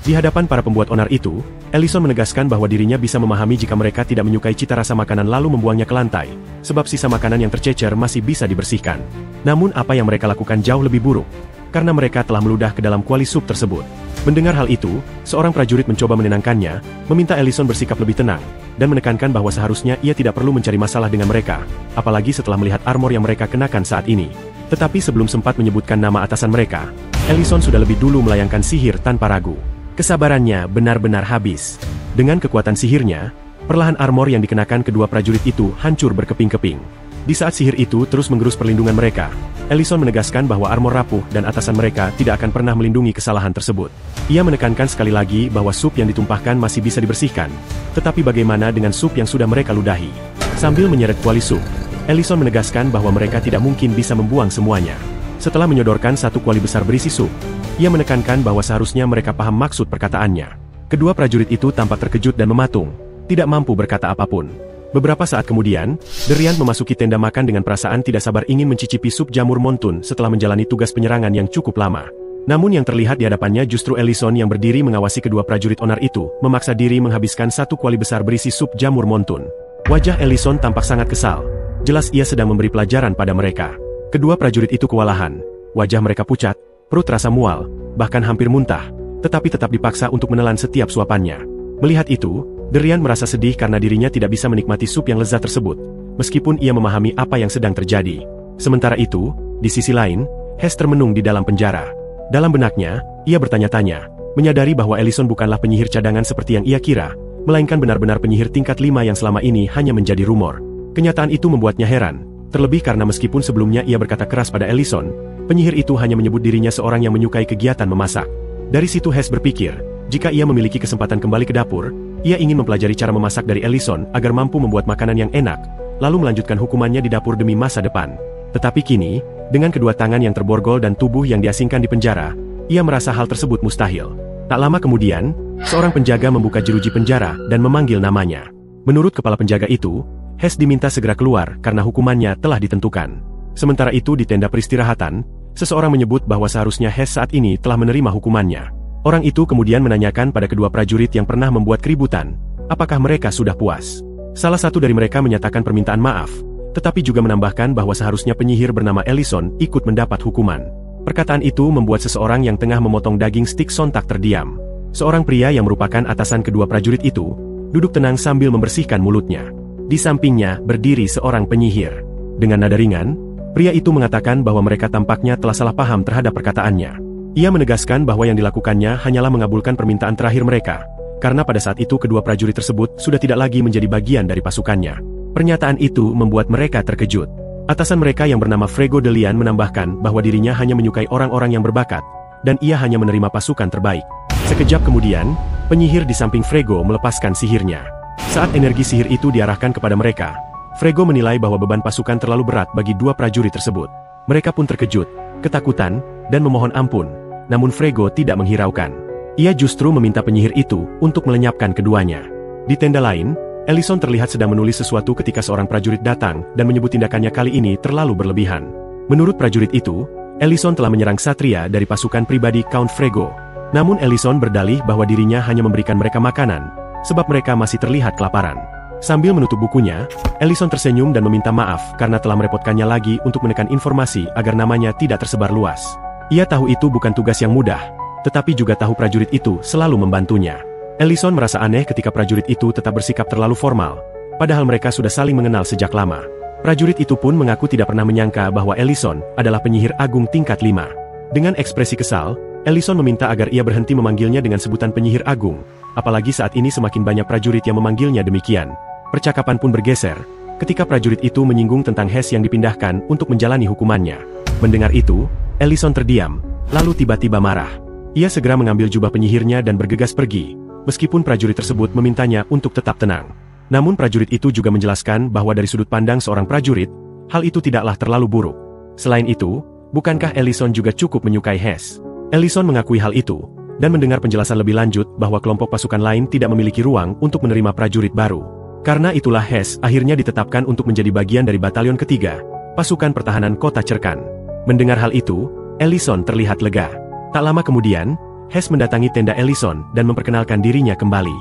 Di hadapan para pembuat onar itu, Ellison menegaskan bahwa dirinya bisa memahami jika mereka tidak menyukai cita rasa makanan lalu membuangnya ke lantai, sebab sisa makanan yang tercecer masih bisa dibersihkan. Namun apa yang mereka lakukan jauh lebih buruk, karena mereka telah meludah ke dalam kuali sup tersebut. Mendengar hal itu, seorang prajurit mencoba menenangkannya, meminta Ellison bersikap lebih tenang, dan menekankan bahwa seharusnya ia tidak perlu mencari masalah dengan mereka, apalagi setelah melihat armor yang mereka kenakan saat ini. Tetapi sebelum sempat menyebutkan nama atasan mereka, Ellison sudah lebih dulu melayangkan sihir tanpa ragu. Kesabarannya benar-benar habis. Dengan kekuatan sihirnya, perlahan armor yang dikenakan kedua prajurit itu hancur berkeping-keping. Di saat sihir itu terus menggerus perlindungan mereka, Ellison menegaskan bahwa armor rapuh dan atasan mereka tidak akan pernah melindungi kesalahan tersebut. Ia menekankan sekali lagi bahwa sup yang ditumpahkan masih bisa dibersihkan, tetapi bagaimana dengan sup yang sudah mereka ludahi? Sambil menyeret kuali sup, Ellison menegaskan bahwa mereka tidak mungkin bisa membuang semuanya. Setelah menyodorkan satu kuali besar berisi sup, ia menekankan bahwa seharusnya mereka paham maksud perkataannya. Kedua prajurit itu tampak terkejut dan mematung, tidak mampu berkata apapun. Beberapa saat kemudian, Derian memasuki tenda makan dengan perasaan tidak sabar ingin mencicipi sup jamur montun setelah menjalani tugas penyerangan yang cukup lama. Namun yang terlihat di hadapannya justru Ellison yang berdiri mengawasi kedua prajurit onar itu, memaksa diri menghabiskan satu kuali besar berisi sup jamur montun. Wajah Ellison tampak sangat kesal. Jelas ia sedang memberi pelajaran pada mereka. Kedua prajurit itu kewalahan. Wajah mereka pucat, perut terasa mual, bahkan hampir muntah, tetapi tetap dipaksa untuk menelan setiap suapannya. Melihat itu, Derian merasa sedih karena dirinya tidak bisa menikmati sup yang lezat tersebut, meskipun ia memahami apa yang sedang terjadi. Sementara itu, di sisi lain, Hess termenung di dalam penjara. Dalam benaknya, ia bertanya-tanya, menyadari bahwa Ellison bukanlah penyihir cadangan seperti yang ia kira, melainkan benar-benar penyihir tingkat 5 yang selama ini hanya menjadi rumor. Kenyataan itu membuatnya heran, terlebih karena meskipun sebelumnya ia berkata keras pada Ellison, penyihir itu hanya menyebut dirinya seorang yang menyukai kegiatan memasak. Dari situ Hess berpikir, jika ia memiliki kesempatan kembali ke dapur, ia ingin mempelajari cara memasak dari Ellison agar mampu membuat makanan yang enak, lalu melanjutkan hukumannya di dapur demi masa depan. Tetapi kini, dengan kedua tangan yang terborgol dan tubuh yang diasingkan di penjara, ia merasa hal tersebut mustahil. Tak lama kemudian, seorang penjaga membuka jeruji penjara dan memanggil namanya. Menurut kepala penjaga itu, Hess diminta segera keluar karena hukumannya telah ditentukan. Sementara itu di tenda peristirahatan, seseorang menyebut bahwa seharusnya Hess saat ini telah menerima hukumannya. Orang itu kemudian menanyakan pada kedua prajurit yang pernah membuat keributan, apakah mereka sudah puas. Salah satu dari mereka menyatakan permintaan maaf, tetapi juga menambahkan bahwa seharusnya penyihir bernama Ellison ikut mendapat hukuman. Perkataan itu membuat seseorang yang tengah memotong daging stik sontak terdiam. Seorang pria yang merupakan atasan kedua prajurit itu, duduk tenang sambil membersihkan mulutnya. Di sampingnya berdiri seorang penyihir. Dengan nada ringan, pria itu mengatakan bahwa mereka tampaknya telah salah paham terhadap perkataannya. Ia menegaskan bahwa yang dilakukannya hanyalah mengabulkan permintaan terakhir mereka, karena pada saat itu kedua prajurit tersebut sudah tidak lagi menjadi bagian dari pasukannya. Pernyataan itu membuat mereka terkejut. Atasan mereka yang bernama Frego Delian menambahkan bahwa dirinya hanya menyukai orang-orang yang berbakat, dan ia hanya menerima pasukan terbaik. Sekejap kemudian, penyihir di samping Frego melepaskan sihirnya. Saat energi sihir itu diarahkan kepada mereka, Frego menilai bahwa beban pasukan terlalu berat bagi dua prajurit tersebut. Mereka pun terkejut, ketakutan, dan memohon ampun. Namun Frego tidak menghiraukan. Ia justru meminta penyihir itu untuk melenyapkan keduanya. Di tenda lain, Ellison terlihat sedang menulis sesuatu ketika seorang prajurit datang dan menyebut tindakannya kali ini terlalu berlebihan. Menurut prajurit itu, Ellison telah menyerang satria dari pasukan pribadi Count Frego. Namun Ellison berdalih bahwa dirinya hanya memberikan mereka makanan, sebab mereka masih terlihat kelaparan. Sambil menutup bukunya, Ellison tersenyum dan meminta maaf karena telah merepotkannya lagi untuk menekan informasi agar namanya tidak tersebar luas. Ia tahu itu bukan tugas yang mudah, tetapi juga tahu prajurit itu selalu membantunya. Ellison merasa aneh ketika prajurit itu tetap bersikap terlalu formal, padahal mereka sudah saling mengenal sejak lama. Prajurit itu pun mengaku tidak pernah menyangka bahwa Ellison adalah penyihir agung tingkat 5. Dengan ekspresi kesal, Ellison meminta agar ia berhenti memanggilnya dengan sebutan penyihir agung, apalagi saat ini semakin banyak prajurit yang memanggilnya demikian. Percakapan pun bergeser, ketika prajurit itu menyinggung tentang Hess yang dipindahkan untuk menjalani hukumannya. Mendengar itu, Ellison terdiam, lalu tiba-tiba marah. Ia segera mengambil jubah penyihirnya dan bergegas pergi, meskipun prajurit tersebut memintanya untuk tetap tenang. Namun prajurit itu juga menjelaskan bahwa dari sudut pandang seorang prajurit, hal itu tidaklah terlalu buruk. Selain itu, bukankah Ellison juga cukup menyukai Hess? Ellison mengakui hal itu, dan mendengar penjelasan lebih lanjut bahwa kelompok pasukan lain tidak memiliki ruang untuk menerima prajurit baru. Karena itulah Hess akhirnya ditetapkan untuk menjadi bagian dari batalion ketiga, pasukan pertahanan kota Cerkan. Mendengar hal itu, Ellison terlihat lega. Tak lama kemudian, Hess mendatangi tenda Ellison dan memperkenalkan dirinya kembali.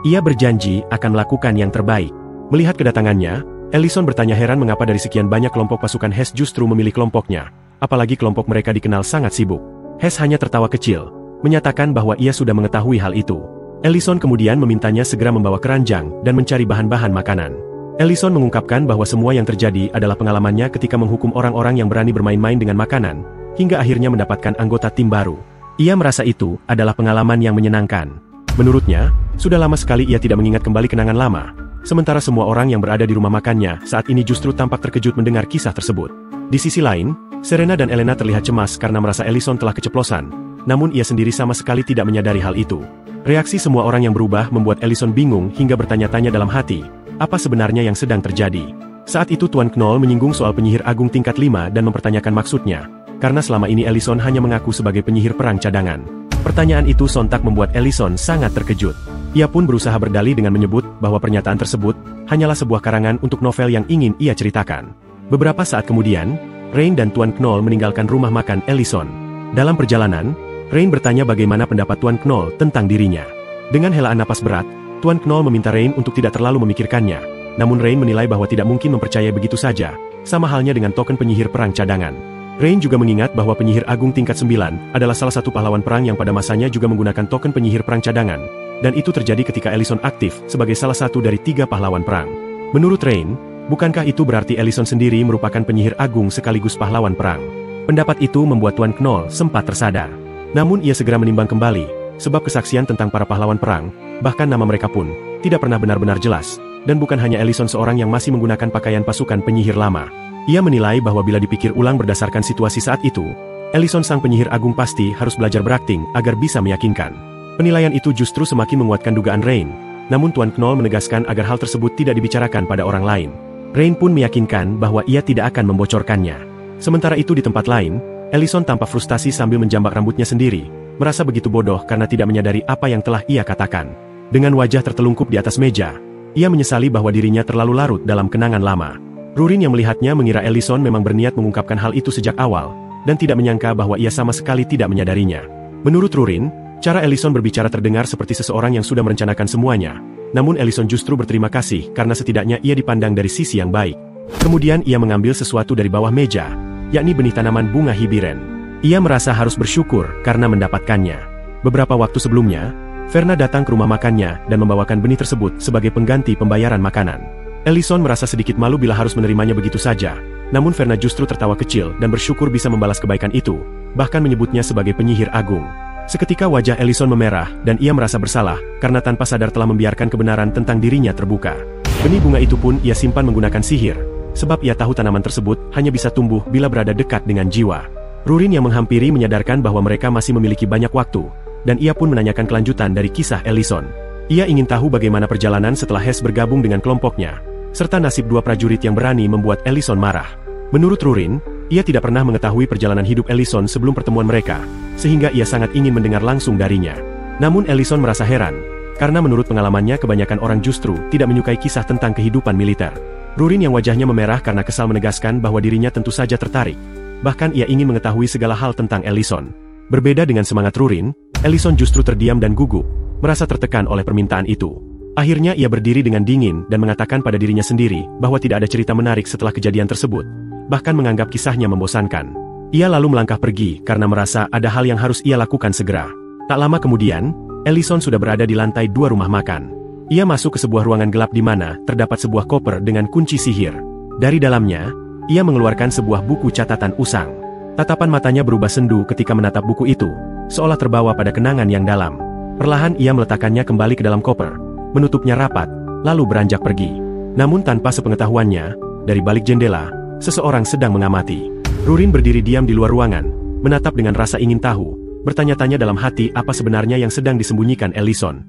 Ia berjanji akan melakukan yang terbaik. Melihat kedatangannya, Ellison bertanya heran mengapa dari sekian banyak kelompok pasukan Hess justru memilih kelompoknya, apalagi kelompok mereka dikenal sangat sibuk. Hess hanya tertawa kecil, menyatakan bahwa ia sudah mengetahui hal itu. Ellison kemudian memintanya segera membawa keranjang dan mencari bahan-bahan makanan. Ellison mengungkapkan bahwa semua yang terjadi adalah pengalamannya ketika menghukum orang-orang yang berani bermain-main dengan makanan, hingga akhirnya mendapatkan anggota tim baru. Ia merasa itu adalah pengalaman yang menyenangkan. Menurutnya, sudah lama sekali ia tidak mengingat kembali kenangan lama, sementara semua orang yang berada di rumah makannya saat ini justru tampak terkejut mendengar kisah tersebut. Di sisi lain, Serena dan Elena terlihat cemas karena merasa Ellison telah keceplosan, namun ia sendiri sama sekali tidak menyadari hal itu. Reaksi semua orang yang berubah membuat Ellison bingung hingga bertanya-tanya dalam hati, apa sebenarnya yang sedang terjadi. Saat itu Tuan Knoll menyinggung soal penyihir agung tingkat 5 dan mempertanyakan maksudnya, karena selama ini Ellison hanya mengaku sebagai penyihir perang cadangan. Pertanyaan itu sontak membuat Ellison sangat terkejut. Ia pun berusaha berdalih dengan menyebut bahwa pernyataan tersebut hanyalah sebuah karangan untuk novel yang ingin ia ceritakan. Beberapa saat kemudian, Rain dan Tuan Knoll meninggalkan rumah makan Ellison. Dalam perjalanan, Rain bertanya bagaimana pendapat Tuan Knoll tentang dirinya. Dengan helaan napas berat, Tuan Knoll meminta Rain untuk tidak terlalu memikirkannya. Namun Rain menilai bahwa tidak mungkin mempercayai begitu saja, sama halnya dengan token penyihir perang cadangan. Rain juga mengingat bahwa penyihir agung tingkat 9 adalah salah satu pahlawan perang yang pada masanya juga menggunakan token penyihir perang cadangan, dan itu terjadi ketika Ellison aktif sebagai salah satu dari 3 pahlawan perang. Menurut Rain, bukankah itu berarti Ellison sendiri merupakan penyihir agung sekaligus pahlawan perang? Pendapat itu membuat Tuan Knoll sempat tersadar. Namun ia segera menimbang kembali, sebab kesaksian tentang para pahlawan perang, bahkan nama mereka pun, tidak pernah benar-benar jelas, dan bukan hanya Ellison seorang yang masih menggunakan pakaian pasukan penyihir lama. Ia menilai bahwa bila dipikir ulang berdasarkan situasi saat itu, Ellison sang penyihir agung pasti harus belajar berakting agar bisa meyakinkan. Penilaian itu justru semakin menguatkan dugaan Rain, namun Tuan Knoll menegaskan agar hal tersebut tidak dibicarakan pada orang lain. Rain pun meyakinkan bahwa ia tidak akan membocorkannya. Sementara itu di tempat lain, Ellison tampak frustasi sambil menjambak rambutnya sendiri, merasa begitu bodoh karena tidak menyadari apa yang telah ia katakan. Dengan wajah tertelungkup di atas meja, ia menyesali bahwa dirinya terlalu larut dalam kenangan lama. Rurin yang melihatnya mengira Ellison memang berniat mengungkapkan hal itu sejak awal, dan tidak menyangka bahwa ia sama sekali tidak menyadarinya. Menurut Rurin, cara Ellison berbicara terdengar seperti seseorang yang sudah merencanakan semuanya. Namun Ellison justru berterima kasih karena setidaknya ia dipandang dari sisi yang baik. Kemudian ia mengambil sesuatu dari bawah meja, yakni benih tanaman bunga hibiren. Ia merasa harus bersyukur karena mendapatkannya. Beberapa waktu sebelumnya, Verna datang ke rumah makannya dan membawakan benih tersebut sebagai pengganti pembayaran makanan. Ellison merasa sedikit malu bila harus menerimanya begitu saja, namun Verna justru tertawa kecil dan bersyukur bisa membalas kebaikan itu, bahkan menyebutnya sebagai penyihir agung. Seketika wajah Ellison memerah dan ia merasa bersalah karena tanpa sadar telah membiarkan kebenaran tentang dirinya terbuka. Benih bunga itu pun ia simpan menggunakan sihir, sebab ia tahu tanaman tersebut hanya bisa tumbuh bila berada dekat dengan jiwa. Rurin yang menghampiri menyadarkan bahwa mereka masih memiliki banyak waktu, dan ia pun menanyakan kelanjutan dari kisah Ellison. Ia ingin tahu bagaimana perjalanan setelah Hess bergabung dengan kelompoknya, serta nasib 2 prajurit yang berani membuat Ellison marah. Menurut Rurin, ia tidak pernah mengetahui perjalanan hidup Ellison sebelum pertemuan mereka, sehingga ia sangat ingin mendengar langsung darinya. Namun Ellison merasa heran, karena menurut pengalamannya kebanyakan orang justru tidak menyukai kisah tentang kehidupan militer. Rurin yang wajahnya memerah karena kesal menegaskan bahwa dirinya tentu saja tertarik. Bahkan ia ingin mengetahui segala hal tentang Ellison. Berbeda dengan semangat Rurin, Ellison justru terdiam dan gugup, merasa tertekan oleh permintaan itu. Akhirnya ia berdiri dengan dingin dan mengatakan pada dirinya sendiri bahwa tidak ada cerita menarik setelah kejadian tersebut, bahkan menganggap kisahnya membosankan. Ia lalu melangkah pergi karena merasa ada hal yang harus ia lakukan segera. Tak lama kemudian, Ellison sudah berada di lantai 2 rumah makan. Ia masuk ke sebuah ruangan gelap di mana terdapat sebuah koper dengan kunci sihir. Dari dalamnya, ia mengeluarkan sebuah buku catatan usang. Tatapan matanya berubah sendu ketika menatap buku itu, seolah terbawa pada kenangan yang dalam. Perlahan ia meletakkannya kembali ke dalam koper, menutupnya rapat, lalu beranjak pergi. Namun tanpa sepengetahuannya, dari balik jendela, seseorang sedang mengamati. Rurin berdiri diam di luar ruangan, menatap dengan rasa ingin tahu, bertanya-tanya dalam hati apa sebenarnya yang sedang disembunyikan Ellison.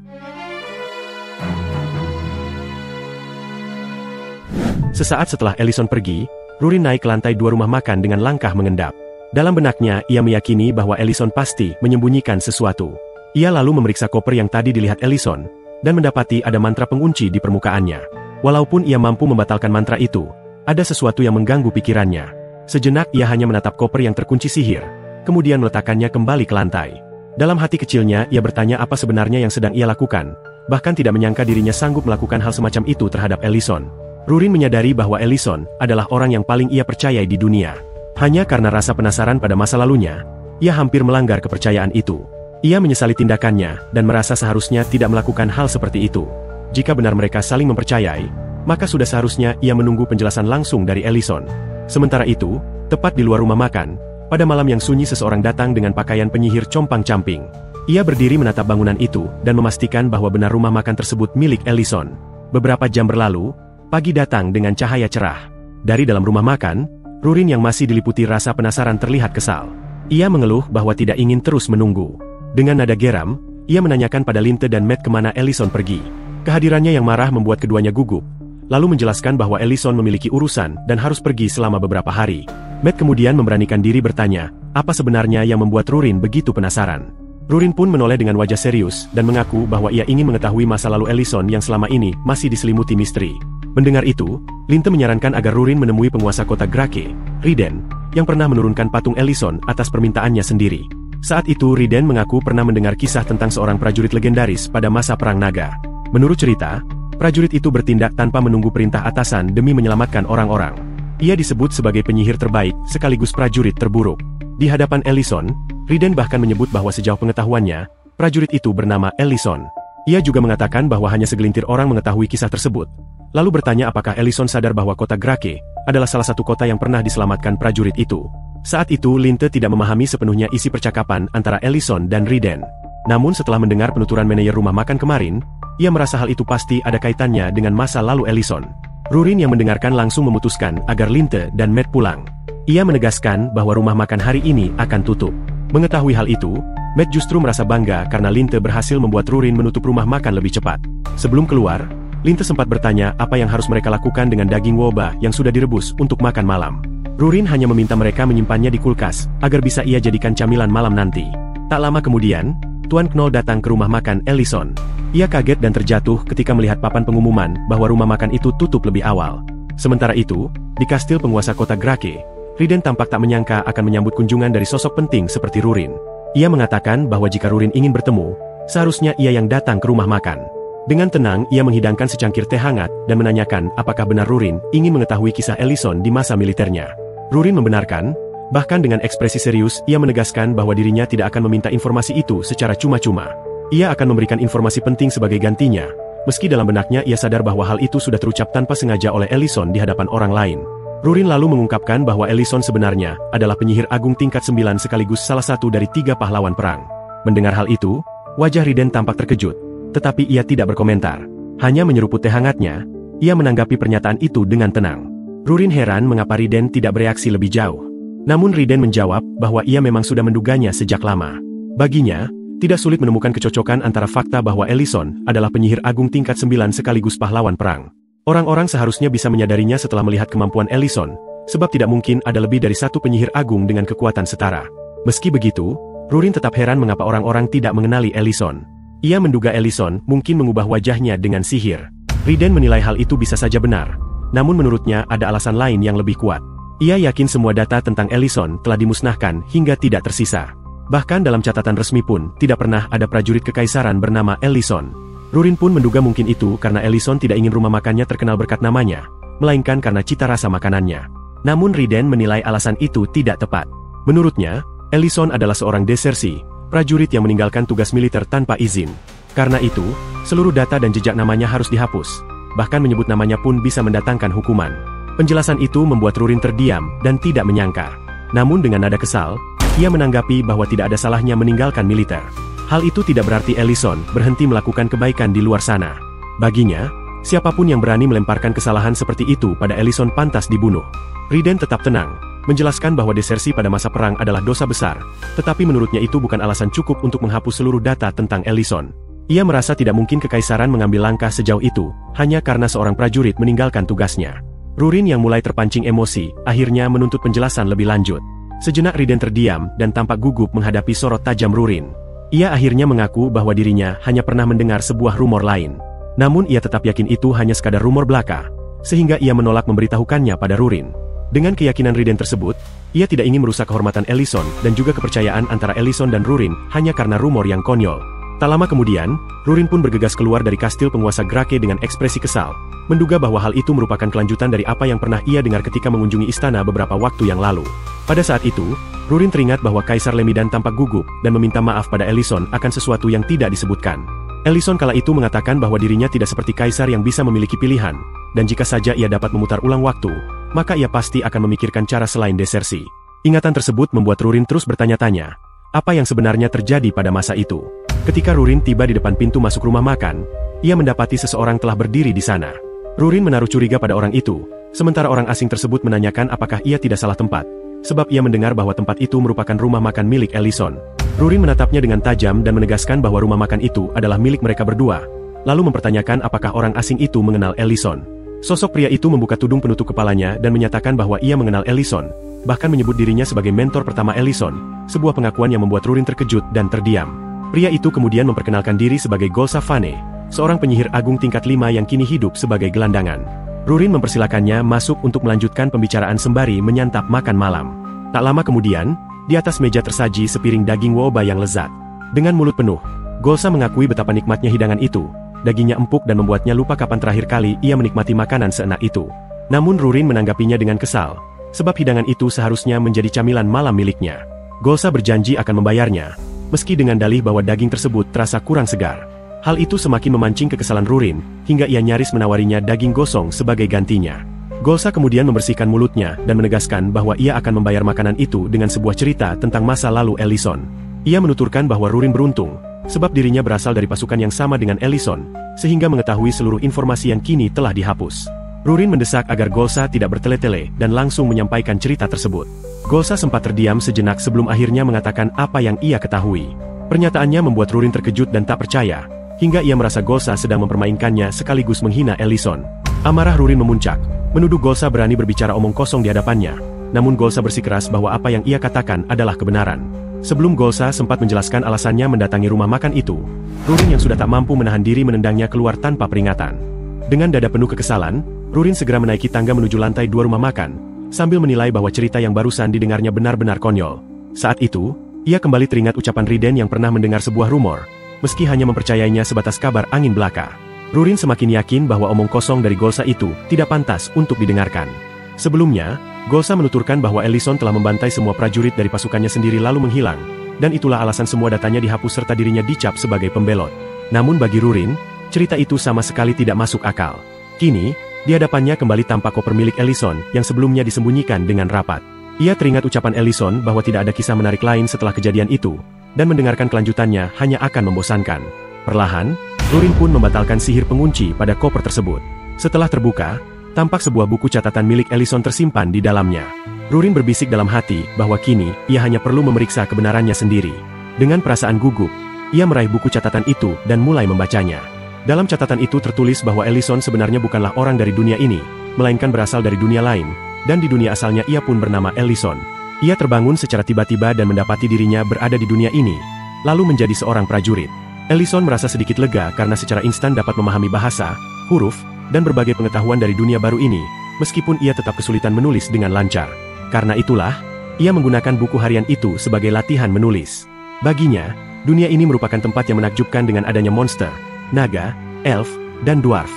Sesaat setelah Ellison pergi, Rurin naik ke lantai 2 rumah makan dengan langkah mengendap. Dalam benaknya, ia meyakini bahwa Ellison pasti menyembunyikan sesuatu. Ia lalu memeriksa koper yang tadi dilihat Ellison, dan mendapati ada mantra pengunci di permukaannya. Walaupun ia mampu membatalkan mantra itu, ada sesuatu yang mengganggu pikirannya. Sejenak ia hanya menatap koper yang terkunci sihir, kemudian meletakkannya kembali ke lantai. Dalam hati kecilnya ia bertanya apa sebenarnya yang sedang ia lakukan, bahkan tidak menyangka dirinya sanggup melakukan hal semacam itu terhadap Ellison. Rurin menyadari bahwa Ellison adalah orang yang paling ia percayai di dunia. Hanya karena rasa penasaran pada masa lalunya, ia hampir melanggar kepercayaan itu. Ia menyesali tindakannya dan merasa seharusnya tidak melakukan hal seperti itu. Jika benar mereka saling mempercayai, maka sudah seharusnya ia menunggu penjelasan langsung dari Ellison. Sementara itu, tepat di luar rumah makan, pada malam yang sunyi seseorang datang dengan pakaian penyihir compang-camping. Ia berdiri menatap bangunan itu dan memastikan bahwa benar rumah makan tersebut milik Ellison. Beberapa jam berlalu, pagi datang dengan cahaya cerah. Dari dalam rumah makan, Rurin yang masih diliputi rasa penasaran terlihat kesal. Ia mengeluh bahwa tidak ingin terus menunggu. Dengan nada geram, ia menanyakan pada Linte dan Matt kemana Ellison pergi. Kehadirannya yang marah membuat keduanya gugup, lalu menjelaskan bahwa Ellison memiliki urusan dan harus pergi selama beberapa hari. Matt kemudian memberanikan diri bertanya, apa sebenarnya yang membuat Rurin begitu penasaran. Rurin pun menoleh dengan wajah serius dan mengaku bahwa ia ingin mengetahui masa lalu Ellison yang selama ini masih diselimuti misteri. Mendengar itu, Linte menyarankan agar Rurin menemui penguasa kota Grake, Riden, yang pernah menurunkan patung Ellison atas permintaannya sendiri. Saat itu Riden mengaku pernah mendengar kisah tentang seorang prajurit legendaris pada masa Perang Naga. Menurut cerita, prajurit itu bertindak tanpa menunggu perintah atasan demi menyelamatkan orang-orang. Ia disebut sebagai penyihir terbaik sekaligus prajurit terburuk. Di hadapan Ellison, Riden bahkan menyebut bahwa sejauh pengetahuannya, prajurit itu bernama Ellison. Ia juga mengatakan bahwa hanya segelintir orang mengetahui kisah tersebut. Lalu bertanya apakah Ellison sadar bahwa kota Grake adalah salah satu kota yang pernah diselamatkan prajurit itu. Saat itu Linte tidak memahami sepenuhnya isi percakapan antara Ellison dan Riden. Namun setelah mendengar penuturan manajer rumah makan kemarin, ia merasa hal itu pasti ada kaitannya dengan masa lalu Ellison. Rurin yang mendengarkan langsung memutuskan agar Linte dan Matt pulang. Ia menegaskan bahwa rumah makan hari ini akan tutup. Mengetahui hal itu, Matt justru merasa bangga karena Linte berhasil membuat Rurin menutup rumah makan lebih cepat. Sebelum keluar, Linte sempat bertanya apa yang harus mereka lakukan dengan daging woba yang sudah direbus untuk makan malam. Rurin hanya meminta mereka menyimpannya di kulkas, agar bisa ia jadikan camilan malam nanti. Tak lama kemudian, Tuan Knoll datang ke rumah makan Ellison. Ia kaget dan terjatuh ketika melihat papan pengumuman bahwa rumah makan itu tutup lebih awal. Sementara itu, di kastil penguasa kota Grake, Riden tampak tak menyangka akan menyambut kunjungan dari sosok penting seperti Rurin. Ia mengatakan bahwa jika Rurin ingin bertemu, seharusnya ia yang datang ke rumah makan. Dengan tenang, ia menghidangkan secangkir teh hangat dan menanyakan apakah benar Rurin ingin mengetahui kisah Ellison di masa militernya. Rurin membenarkan, bahkan dengan ekspresi serius ia menegaskan bahwa dirinya tidak akan meminta informasi itu secara cuma-cuma. Ia akan memberikan informasi penting sebagai gantinya, meski dalam benaknya ia sadar bahwa hal itu sudah terucap tanpa sengaja oleh Ellison di hadapan orang lain. Rurin lalu mengungkapkan bahwa Ellison sebenarnya adalah penyihir agung tingkat 9 sekaligus salah satu dari 3 pahlawan perang. Mendengar hal itu, wajah Riden tampak terkejut, tetapi ia tidak berkomentar. Hanya menyeruput teh hangatnya, ia menanggapi pernyataan itu dengan tenang. Rurin heran mengapa Riden tidak bereaksi lebih jauh. Namun Riden menjawab bahwa ia memang sudah menduganya sejak lama. Baginya, tidak sulit menemukan kecocokan antara fakta bahwa Ellison adalah penyihir agung tingkat 9 sekaligus pahlawan perang. Orang-orang seharusnya bisa menyadarinya setelah melihat kemampuan Ellison, sebab tidak mungkin ada lebih dari satu penyihir agung dengan kekuatan setara. Meski begitu, Rurin tetap heran mengapa orang-orang tidak mengenali Ellison. Ia menduga Ellison mungkin mengubah wajahnya dengan sihir. Riden menilai hal itu bisa saja benar. Namun menurutnya ada alasan lain yang lebih kuat. Ia yakin semua data tentang Ellison telah dimusnahkan hingga tidak tersisa. Bahkan dalam catatan resmi pun tidak pernah ada prajurit kekaisaran bernama Ellison. Rurin pun menduga mungkin itu karena Ellison tidak ingin rumah makannya terkenal berkat namanya, melainkan karena cita rasa makanannya. Namun Riden menilai alasan itu tidak tepat. Menurutnya, Ellison adalah seorang desersi, prajurit yang meninggalkan tugas militer tanpa izin. Karena itu, seluruh data dan jejak namanya harus dihapus. Bahkan menyebut namanya pun bisa mendatangkan hukuman. Penjelasan itu membuat Rurin terdiam dan tidak menyangka. Namun dengan nada kesal, ia menanggapi bahwa tidak ada salahnya meninggalkan militer. Hal itu tidak berarti Ellison berhenti melakukan kebaikan di luar sana. Baginya, siapapun yang berani melemparkan kesalahan seperti itu pada Ellison pantas dibunuh. Riden tetap tenang, menjelaskan bahwa desersi pada masa perang adalah dosa besar, tetapi menurutnya itu bukan alasan cukup untuk menghapus seluruh data tentang Ellison. Ia merasa tidak mungkin kekaisaran mengambil langkah sejauh itu, hanya karena seorang prajurit meninggalkan tugasnya. Rurin yang mulai terpancing emosi, akhirnya menuntut penjelasan lebih lanjut. Sejenak Riden terdiam dan tampak gugup menghadapi sorot tajam Rurin. Ia akhirnya mengaku bahwa dirinya hanya pernah mendengar sebuah rumor lain. Namun ia tetap yakin itu hanya sekadar rumor belaka, sehingga ia menolak memberitahukannya pada Rurin. Dengan keyakinan Riden tersebut, ia tidak ingin merusak kehormatan Ellison dan juga kepercayaan antara Ellison dan Rurin hanya karena rumor yang konyol. Tak lama kemudian, Rurin pun bergegas keluar dari kastil penguasa Grake dengan ekspresi kesal, menduga bahwa hal itu merupakan kelanjutan dari apa yang pernah ia dengar ketika mengunjungi istana beberapa waktu yang lalu. Pada saat itu, Rurin teringat bahwa Kaisar Lemidan tampak gugup dan meminta maaf pada Ellison akan sesuatu yang tidak disebutkan. Ellison kala itu mengatakan bahwa dirinya tidak seperti Kaisar yang bisa memiliki pilihan, dan jika saja ia dapat memutar ulang waktu, maka ia pasti akan memikirkan cara selain desersi. Ingatan tersebut membuat Rurin terus bertanya-tanya, apa yang sebenarnya terjadi pada masa itu. Ketika Rurin tiba di depan pintu masuk rumah makan, ia mendapati seseorang telah berdiri di sana. Rurin menaruh curiga pada orang itu, sementara orang asing tersebut menanyakan apakah ia tidak salah tempat, sebab ia mendengar bahwa tempat itu merupakan rumah makan milik Ellison. Rurin menatapnya dengan tajam dan menegaskan bahwa rumah makan itu adalah milik mereka berdua, lalu mempertanyakan apakah orang asing itu mengenal Ellison. Sosok pria itu membuka tudung penutup kepalanya dan menyatakan bahwa ia mengenal Ellison, bahkan menyebut dirinya sebagai mentor pertama Ellison, sebuah pengakuan yang membuat Rurin terkejut dan terdiam. Pria itu kemudian memperkenalkan diri sebagai Golsa Fane, seorang penyihir agung tingkat 5 yang kini hidup sebagai gelandangan. Rurin mempersilakannya masuk untuk melanjutkan pembicaraan sembari menyantap makan malam. Tak lama kemudian, di atas meja tersaji sepiring daging woba yang lezat. Dengan mulut penuh, Golsa mengakui betapa nikmatnya hidangan itu. Dagingnya empuk dan membuatnya lupa kapan terakhir kali ia menikmati makanan seenak itu. Namun Rurin menanggapinya dengan kesal, sebab hidangan itu seharusnya menjadi camilan malam miliknya. Golsa berjanji akan membayarnya, meski dengan dalih bahwa daging tersebut terasa kurang segar. Hal itu semakin memancing kekesalan Rurin, hingga ia nyaris menawarinya daging gosong sebagai gantinya. Golsa kemudian membersihkan mulutnya dan menegaskan bahwa ia akan membayar makanan itu dengan sebuah cerita tentang masa lalu Ellison. Ia menuturkan bahwa Rurin beruntung, sebab dirinya berasal dari pasukan yang sama dengan Ellison, sehingga mengetahui seluruh informasi yang kini telah dihapus. Rurin mendesak agar Golsa tidak bertele-tele dan langsung menyampaikan cerita tersebut. Golsa sempat terdiam sejenak sebelum akhirnya mengatakan apa yang ia ketahui. Pernyataannya membuat Rurin terkejut dan tak percaya, hingga ia merasa Golsa sedang mempermainkannya sekaligus menghina Ellison. Amarah Rurin memuncak, menuduh Golsa berani berbicara omong kosong di hadapannya, namun Golsa bersikeras bahwa apa yang ia katakan adalah kebenaran. Sebelum Golsa sempat menjelaskan alasannya mendatangi rumah makan itu, Rurin yang sudah tak mampu menahan diri menendangnya keluar tanpa peringatan. Dengan dada penuh kekesalan, Rurin segera menaiki tangga menuju lantai 2 rumah makan, sambil menilai bahwa cerita yang barusan didengarnya benar-benar konyol. Saat itu, ia kembali teringat ucapan Riden yang pernah mendengar sebuah rumor, meski hanya mempercayainya sebatas kabar angin belaka. Rurin semakin yakin bahwa omong kosong dari Golsa itu tidak pantas untuk didengarkan. Sebelumnya, Golsa menuturkan bahwa Ellison telah membantai semua prajurit dari pasukannya sendiri lalu menghilang, dan itulah alasan semua datanya dihapus serta dirinya dicap sebagai pembelot. Namun bagi Rurin, cerita itu sama sekali tidak masuk akal. Kini, di hadapannya kembali tampak koper milik Ellison yang sebelumnya disembunyikan dengan rapat. Ia teringat ucapan Ellison bahwa tidak ada kisah menarik lain setelah kejadian itu, dan mendengarkan kelanjutannya hanya akan membosankan. Perlahan, Rurin pun membatalkan sihir pengunci pada koper tersebut. Setelah terbuka, tampak sebuah buku catatan milik Ellison tersimpan di dalamnya. Rurin berbisik dalam hati bahwa kini ia hanya perlu memeriksa kebenarannya sendiri. Dengan perasaan gugup, ia meraih buku catatan itu dan mulai membacanya. Dalam catatan itu tertulis bahwa Ellison sebenarnya bukanlah orang dari dunia ini, melainkan berasal dari dunia lain, dan di dunia asalnya ia pun bernama Ellison. Ia terbangun secara tiba-tiba dan mendapati dirinya berada di dunia ini, lalu menjadi seorang prajurit. Ellison merasa sedikit lega karena secara instan dapat memahami bahasa, huruf, dan berbagai pengetahuan dari dunia baru ini, meskipun ia tetap kesulitan menulis dengan lancar. Karena itulah, ia menggunakan buku harian itu sebagai latihan menulis. Baginya, dunia ini merupakan tempat yang menakjubkan dengan adanya monster, naga, elf, dan dwarf.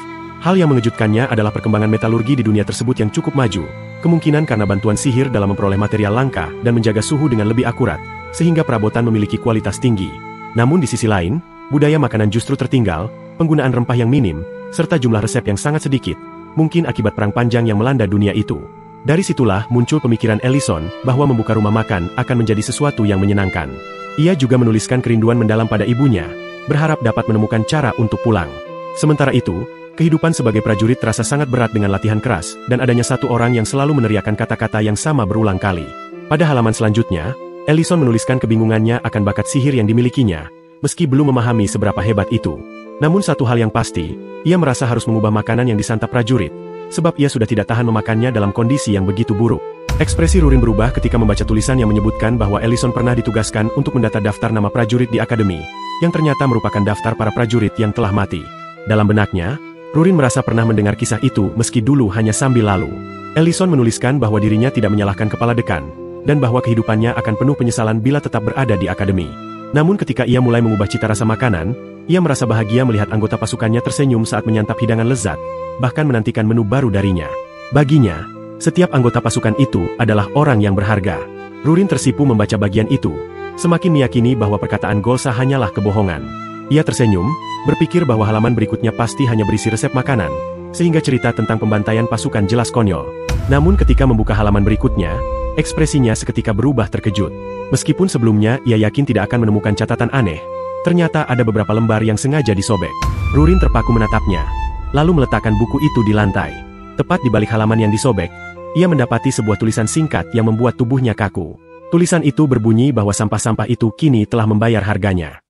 Hal yang mengejutkannya adalah perkembangan metalurgi di dunia tersebut yang cukup maju, kemungkinan karena bantuan sihir dalam memperoleh material langka dan menjaga suhu dengan lebih akurat, sehingga perabotan memiliki kualitas tinggi. Namun di sisi lain, budaya makanan justru tertinggal, penggunaan rempah yang minim, serta jumlah resep yang sangat sedikit, mungkin akibat perang panjang yang melanda dunia itu. Dari situlah muncul pemikiran Ellison bahwa membuka rumah makan akan menjadi sesuatu yang menyenangkan. Ia juga menuliskan kerinduan mendalam pada ibunya, berharap dapat menemukan cara untuk pulang. Sementara itu, kehidupan sebagai prajurit terasa sangat berat dengan latihan keras, dan adanya satu orang yang selalu meneriakkan kata-kata yang sama berulang kali. Pada halaman selanjutnya, Ellison menuliskan kebingungannya akan bakat sihir yang dimilikinya, meski belum memahami seberapa hebat itu. Namun satu hal yang pasti, ia merasa harus mengubah makanan yang disantap prajurit, sebab ia sudah tidak tahan memakannya dalam kondisi yang begitu buruk. Ekspresi Rurin berubah ketika membaca tulisan yang menyebutkan bahwa Ellison pernah ditugaskan untuk mendata daftar nama prajurit di akademi, yang ternyata merupakan daftar para prajurit yang telah mati. Dalam benaknya, Rurin merasa pernah mendengar kisah itu meski dulu hanya sambil lalu. Ellison menuliskan bahwa dirinya tidak menyalahkan kepala dekan, dan bahwa kehidupannya akan penuh penyesalan bila tetap berada di akademi. Namun ketika ia mulai mengubah cita rasa makanan, ia merasa bahagia melihat anggota pasukannya tersenyum saat menyantap hidangan lezat, bahkan menantikan menu baru darinya. Baginya, setiap anggota pasukan itu adalah orang yang berharga. Rurin tersipu membaca bagian itu, semakin meyakini bahwa perkataan Golsa hanyalah kebohongan. Ia tersenyum, berpikir bahwa halaman berikutnya pasti hanya berisi resep makanan, sehingga cerita tentang pembantaian pasukan jelas konyol. Namun ketika membuka halaman berikutnya, ekspresinya seketika berubah terkejut. Meskipun sebelumnya ia yakin tidak akan menemukan catatan aneh, ternyata ada beberapa lembar yang sengaja disobek. Rurin terpaku menatapnya, lalu meletakkan buku itu di lantai. Tepat di balik halaman yang disobek, ia mendapati sebuah tulisan singkat yang membuat tubuhnya kaku. Tulisan itu berbunyi bahwa sampah-sampah itu kini telah membayar harganya.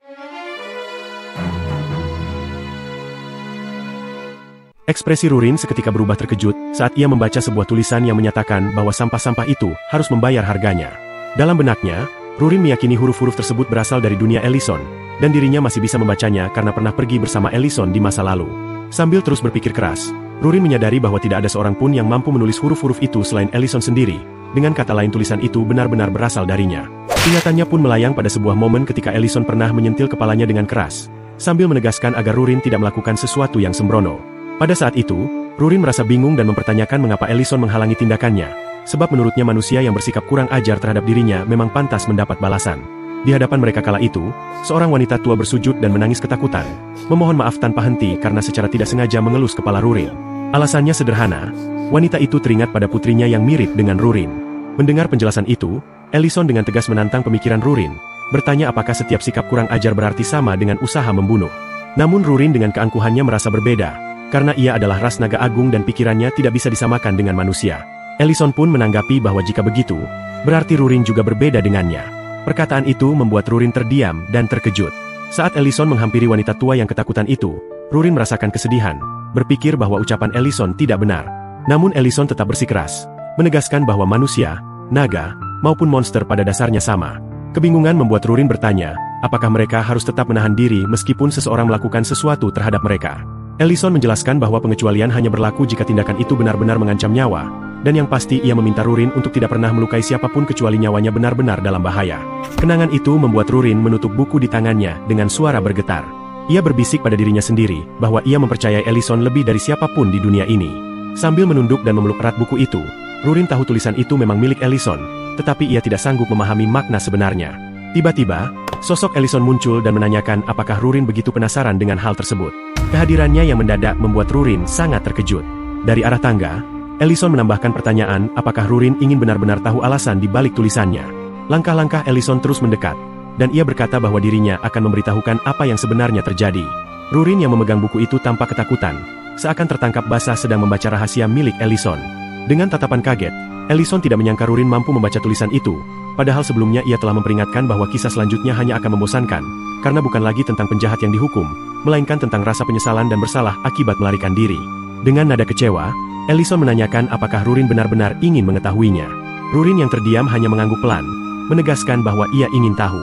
Ekspresi Rurin seketika berubah terkejut saat ia membaca sebuah tulisan yang menyatakan bahwa sampah-sampah itu harus membayar harganya. Dalam benaknya, Rurin meyakini huruf-huruf tersebut berasal dari dunia Ellison, dan dirinya masih bisa membacanya karena pernah pergi bersama Ellison di masa lalu. Sambil terus berpikir keras, Rurin menyadari bahwa tidak ada seorang pun yang mampu menulis huruf-huruf itu selain Ellison sendiri. Dengan kata lain, tulisan itu benar-benar berasal darinya. Ingatannya pun melayang pada sebuah momen ketika Ellison pernah menyentil kepalanya dengan keras, sambil menegaskan agar Rurin tidak melakukan sesuatu yang sembrono. Pada saat itu, Rurin merasa bingung dan mempertanyakan mengapa Ellison menghalangi tindakannya, sebab menurutnya manusia yang bersikap kurang ajar terhadap dirinya memang pantas mendapat balasan. Di hadapan mereka kala itu, seorang wanita tua bersujud dan menangis ketakutan, memohon maaf tanpa henti karena secara tidak sengaja mengelus kepala Rurin. Alasannya sederhana, wanita itu teringat pada putrinya yang mirip dengan Rurin. Mendengar penjelasan itu, Ellison dengan tegas menantang pemikiran Rurin, bertanya apakah setiap sikap kurang ajar berarti sama dengan usaha membunuh. Namun Rurin dengan keangkuhannya merasa berbeda, karena ia adalah ras naga agung dan pikirannya tidak bisa disamakan dengan manusia. Ellison pun menanggapi bahwa jika begitu, berarti Rurin juga berbeda dengannya. Perkataan itu membuat Rurin terdiam dan terkejut. Saat Ellison menghampiri wanita tua yang ketakutan itu, Rurin merasakan kesedihan, berpikir bahwa ucapan Ellison tidak benar. Namun Ellison tetap bersikeras, menegaskan bahwa manusia, naga, maupun monster pada dasarnya sama. Kebingungan membuat Rurin bertanya, apakah mereka harus tetap menahan diri meskipun seseorang melakukan sesuatu terhadap mereka. Ellison menjelaskan bahwa pengecualian hanya berlaku jika tindakan itu benar-benar mengancam nyawa, dan yang pasti ia meminta Rurin untuk tidak pernah melukai siapapun kecuali nyawanya benar-benar dalam bahaya. Kenangan itu membuat Rurin menutup buku di tangannya dengan suara bergetar. Ia berbisik pada dirinya sendiri bahwa ia mempercayai Ellison lebih dari siapapun di dunia ini. Sambil menunduk dan memeluk erat buku itu, Rurin tahu tulisan itu memang milik Ellison, tetapi ia tidak sanggup memahami makna sebenarnya. Tiba-tiba, sosok Ellison muncul dan menanyakan apakah Rurin begitu penasaran dengan hal tersebut. Kehadirannya yang mendadak membuat Rurin sangat terkejut. Dari arah tangga, Ellison menambahkan pertanyaan apakah Rurin ingin benar-benar tahu alasan di balik tulisannya. Langkah-langkah Ellison terus mendekat, dan ia berkata bahwa dirinya akan memberitahukan apa yang sebenarnya terjadi. Rurin yang memegang buku itu tampak ketakutan, seakan tertangkap basah sedang membaca rahasia milik Ellison. Dengan tatapan kaget, Ellison tidak menyangka Rurin mampu membaca tulisan itu, padahal sebelumnya ia telah memperingatkan bahwa kisah selanjutnya hanya akan membosankan, karena bukan lagi tentang penjahat yang dihukum, melainkan tentang rasa penyesalan dan bersalah akibat melarikan diri. Dengan nada kecewa, Ellison menanyakan apakah Rurin benar-benar ingin mengetahuinya. Rurin yang terdiam hanya mengangguk pelan, menegaskan bahwa ia ingin tahu.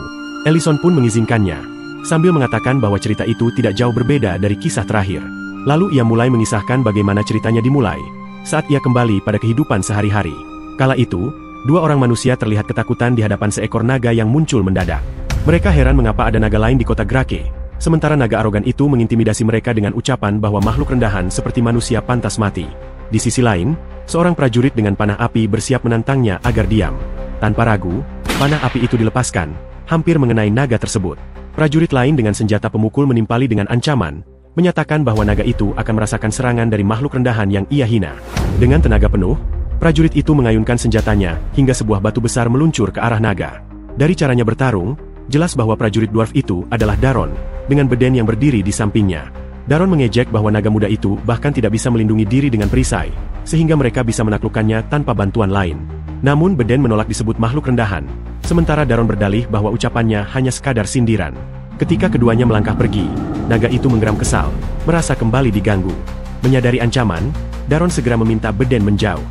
Ellison pun mengizinkannya, sambil mengatakan bahwa cerita itu tidak jauh berbeda dari kisah terakhir. Lalu ia mulai mengisahkan bagaimana ceritanya dimulai, saat ia kembali pada kehidupan sehari-hari. Kala itu, dua orang manusia terlihat ketakutan di hadapan seekor naga yang muncul mendadak. Mereka heran mengapa ada naga lain di kota Grake, Sementara naga arogan itu mengintimidasi mereka dengan ucapan bahwa makhluk rendahan seperti manusia pantas mati. Di sisi lain, seorang prajurit dengan panah api bersiap menantangnya agar diam. Tanpa ragu, panah api itu dilepaskan, hampir mengenai naga tersebut. Prajurit lain dengan senjata pemukul menimpali dengan ancaman, menyatakan bahwa naga itu akan merasakan serangan dari makhluk rendahan yang ia hina. Dengan tenaga penuh, prajurit itu mengayunkan senjatanya hingga sebuah batu besar meluncur ke arah naga. Dari caranya bertarung, jelas bahwa prajurit dwarf itu adalah Daron, dengan beden yang berdiri di sampingnya. Daron mengejek bahwa naga muda itu bahkan tidak bisa melindungi diri dengan perisai, sehingga mereka bisa menaklukkannya tanpa bantuan lain. Namun beden menolak disebut makhluk rendahan, sementara Daron berdalih bahwa ucapannya hanya sekadar sindiran. Ketika keduanya melangkah pergi, naga itu menggeram kesal, merasa kembali diganggu. Menyadari ancaman, Daron segera meminta beden menjauh.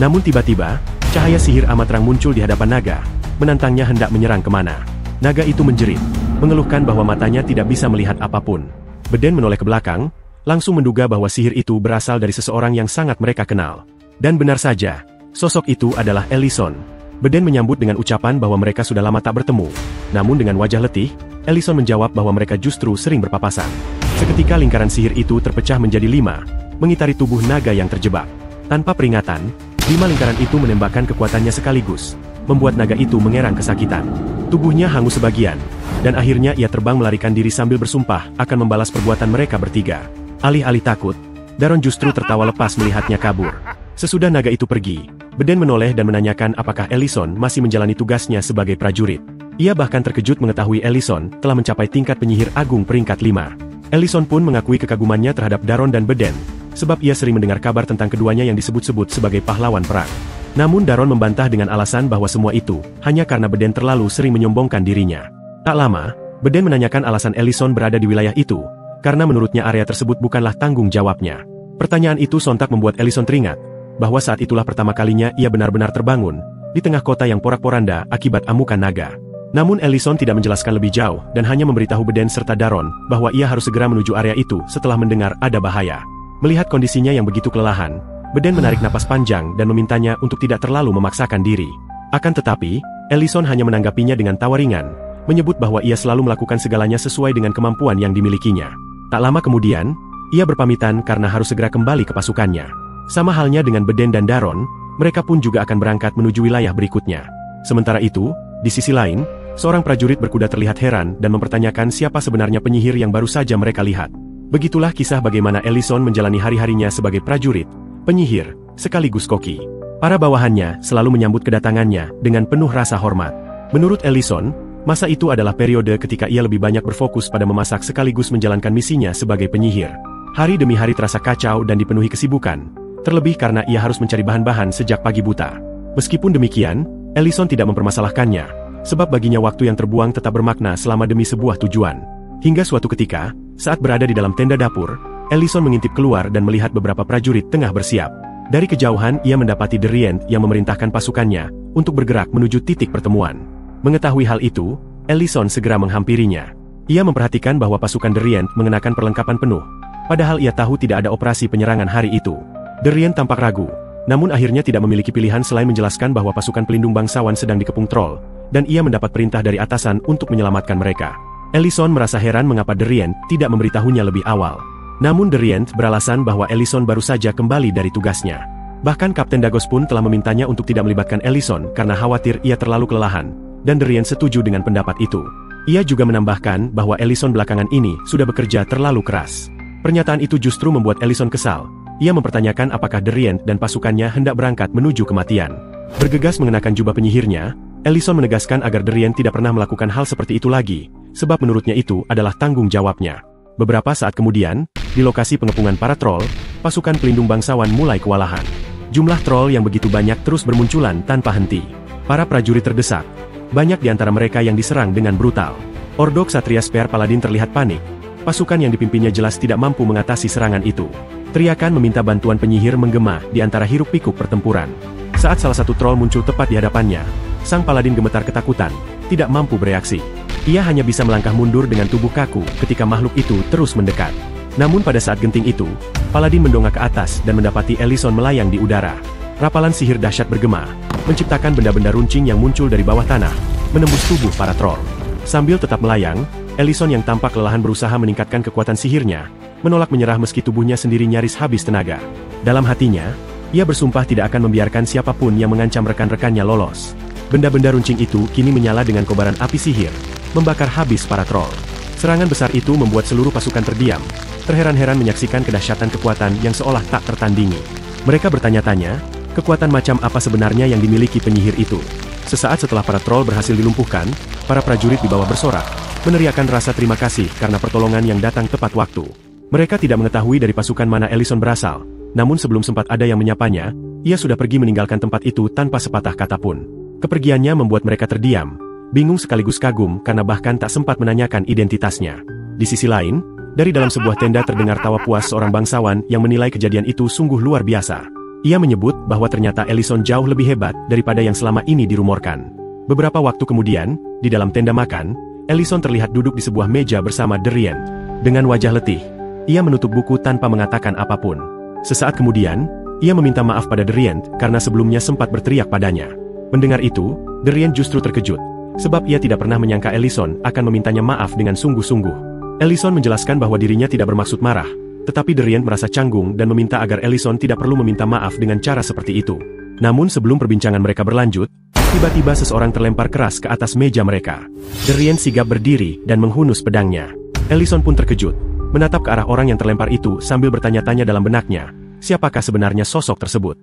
Namun tiba-tiba, cahaya sihir amat terang muncul di hadapan naga, menantangnya hendak menyerang kemana. Naga itu menjerit, mengeluhkan bahwa matanya tidak bisa melihat apapun. Beden menoleh ke belakang, langsung menduga bahwa sihir itu berasal dari seseorang yang sangat mereka kenal. Dan benar saja, sosok itu adalah Ellison. Beden menyambut dengan ucapan bahwa mereka sudah lama tak bertemu. Namun dengan wajah letih, Ellison menjawab bahwa mereka justru sering berpapasan. Seketika lingkaran sihir itu terpecah menjadi 5, mengitari tubuh naga yang terjebak. Tanpa peringatan, 5 lingkaran itu menembakkan kekuatannya sekaligus, membuat naga itu mengerang kesakitan. Tubuhnya hangus sebagian, dan akhirnya ia terbang melarikan diri sambil bersumpah akan membalas perbuatan mereka bertiga. Alih-alih takut, Daron justru tertawa lepas melihatnya kabur. Sesudah naga itu pergi, Beden menoleh dan menanyakan apakah Ellison masih menjalani tugasnya sebagai prajurit. Ia bahkan terkejut mengetahui Ellison telah mencapai tingkat penyihir agung peringkat 5. Ellison pun mengakui kekagumannya terhadap Daron dan Beden, sebab ia sering mendengar kabar tentang keduanya yang disebut-sebut sebagai pahlawan perang. Namun Daron membantah dengan alasan bahwa semua itu hanya karena Beden terlalu sering menyombongkan dirinya. Tak lama, Beden menanyakan alasan Ellison berada di wilayah itu, karena menurutnya area tersebut bukanlah tanggung jawabnya. Pertanyaan itu sontak membuat Ellison teringat, bahwa saat itulah pertama kalinya ia benar-benar terbangun, di tengah kota yang porak-poranda akibat amukan naga. Namun Ellison tidak menjelaskan lebih jauh dan hanya memberitahu Beden serta Daron bahwa ia harus segera menuju area itu setelah mendengar ada bahaya. Melihat kondisinya yang begitu kelelahan, Beden menarik napas panjang dan memintanya untuk tidak terlalu memaksakan diri. Akan tetapi, Ellison hanya menanggapinya dengan tawa ringan, menyebut bahwa ia selalu melakukan segalanya sesuai dengan kemampuan yang dimilikinya. Tak lama kemudian, ia berpamitan karena harus segera kembali ke pasukannya. Sama halnya dengan Beden dan Daron, mereka pun juga akan berangkat menuju wilayah berikutnya. Sementara itu, di sisi lain, seorang prajurit berkuda terlihat heran dan mempertanyakan siapa sebenarnya penyihir yang baru saja mereka lihat. Begitulah kisah bagaimana Ellison menjalani hari-harinya sebagai prajurit, penyihir, sekaligus koki. Para bawahannya selalu menyambut kedatangannya dengan penuh rasa hormat. Menurut Ellison, masa itu adalah periode ketika ia lebih banyak berfokus pada memasak sekaligus menjalankan misinya sebagai penyihir. Hari demi hari terasa kacau dan dipenuhi kesibukan, terlebih karena ia harus mencari bahan-bahan sejak pagi buta. Meskipun demikian, Ellison tidak mempermasalahkannya, sebab baginya waktu yang terbuang tetap bermakna selama demi sebuah tujuan. Hingga suatu ketika, saat berada di dalam tenda dapur, Ellison mengintip keluar dan melihat beberapa prajurit tengah bersiap. Dari kejauhan ia mendapati Derrient yang memerintahkan pasukannya untuk bergerak menuju titik pertemuan. Mengetahui hal itu, Ellison segera menghampirinya. Ia memperhatikan bahwa pasukan Derrient mengenakan perlengkapan penuh, padahal ia tahu tidak ada operasi penyerangan hari itu. Derrient tampak ragu, namun akhirnya tidak memiliki pilihan selain menjelaskan bahwa pasukan pelindung bangsawan sedang dikepung troll, dan ia mendapat perintah dari atasan untuk menyelamatkan mereka. Ellison merasa heran mengapa Derrient tidak memberitahunya lebih awal. Namun Derrient beralasan bahwa Ellison baru saja kembali dari tugasnya. Bahkan Kapten Dagos pun telah memintanya untuk tidak melibatkan Ellison karena khawatir ia terlalu kelelahan, dan Derrient setuju dengan pendapat itu. Ia juga menambahkan bahwa Ellison belakangan ini sudah bekerja terlalu keras. Pernyataan itu justru membuat Ellison kesal. Ia mempertanyakan apakah Derrient dan pasukannya hendak berangkat menuju kematian. Bergegas mengenakan jubah penyihirnya, Ellison menegaskan agar Derrient tidak pernah melakukan hal seperti itu lagi, sebab menurutnya itu adalah tanggung jawabnya. Beberapa saat kemudian, di lokasi pengepungan para troll, pasukan pelindung bangsawan mulai kewalahan. Jumlah troll yang begitu banyak terus bermunculan tanpa henti. Para prajurit terdesak. Banyak di antara mereka yang diserang dengan brutal. Ordo Ksatria Spear Paladin terlihat panik. Pasukan yang dipimpinnya jelas tidak mampu mengatasi serangan itu. Teriakan meminta bantuan penyihir menggema di antara hiruk-pikuk pertempuran. Saat salah satu troll muncul tepat di hadapannya, sang paladin gemetar ketakutan, tidak mampu bereaksi. Ia hanya bisa melangkah mundur dengan tubuh kaku ketika makhluk itu terus mendekat. Namun pada saat genting itu, paladin mendongak ke atas dan mendapati Ellison melayang di udara. Rapalan sihir dahsyat bergema, menciptakan benda-benda runcing yang muncul dari bawah tanah, menembus tubuh para troll. Sambil tetap melayang, Ellison yang tampak kelelahan berusaha meningkatkan kekuatan sihirnya, menolak menyerah meski tubuhnya sendiri nyaris habis tenaga. Dalam hatinya, ia bersumpah tidak akan membiarkan siapapun yang mengancam rekan-rekannya lolos. Benda-benda runcing itu kini menyala dengan kobaran api sihir, membakar habis para troll. Serangan besar itu membuat seluruh pasukan terdiam, terheran-heran menyaksikan kedahsyatan kekuatan yang seolah tak tertandingi. Mereka bertanya-tanya, kekuatan macam apa sebenarnya yang dimiliki penyihir itu. Sesaat setelah para troll berhasil dilumpuhkan, para prajurit di bawah bersorak, meneriakkan rasa terima kasih karena pertolongan yang datang tepat waktu. Mereka tidak mengetahui dari pasukan mana Ellison berasal, namun sebelum sempat ada yang menyapanya, ia sudah pergi meninggalkan tempat itu tanpa sepatah kata pun. Kepergiannya membuat mereka terdiam, bingung sekaligus kagum karena bahkan tak sempat menanyakan identitasnya. Di sisi lain, dari dalam sebuah tenda terdengar tawa puas seorang bangsawan yang menilai kejadian itu sungguh luar biasa. Ia menyebut bahwa ternyata Ellison jauh lebih hebat daripada yang selama ini dirumorkan. Beberapa waktu kemudian, di dalam tenda makan, Ellison terlihat duduk di sebuah meja bersama Darien. Dengan wajah letih, ia menutup buku tanpa mengatakan apapun. Sesaat kemudian, ia meminta maaf pada Darien karena sebelumnya sempat berteriak padanya. Mendengar itu, Darien justru terkejut, sebab ia tidak pernah menyangka Ellison akan memintanya maaf dengan sungguh-sungguh. Ellison menjelaskan bahwa dirinya tidak bermaksud marah, tetapi Darien merasa canggung dan meminta agar Ellison tidak perlu meminta maaf dengan cara seperti itu. Namun sebelum perbincangan mereka berlanjut, tiba-tiba seseorang terlempar keras ke atas meja mereka. Darien sigap berdiri dan menghunus pedangnya. Ellison pun terkejut, menatap ke arah orang yang terlempar itu sambil bertanya-tanya dalam benaknya, siapakah sebenarnya sosok tersebut?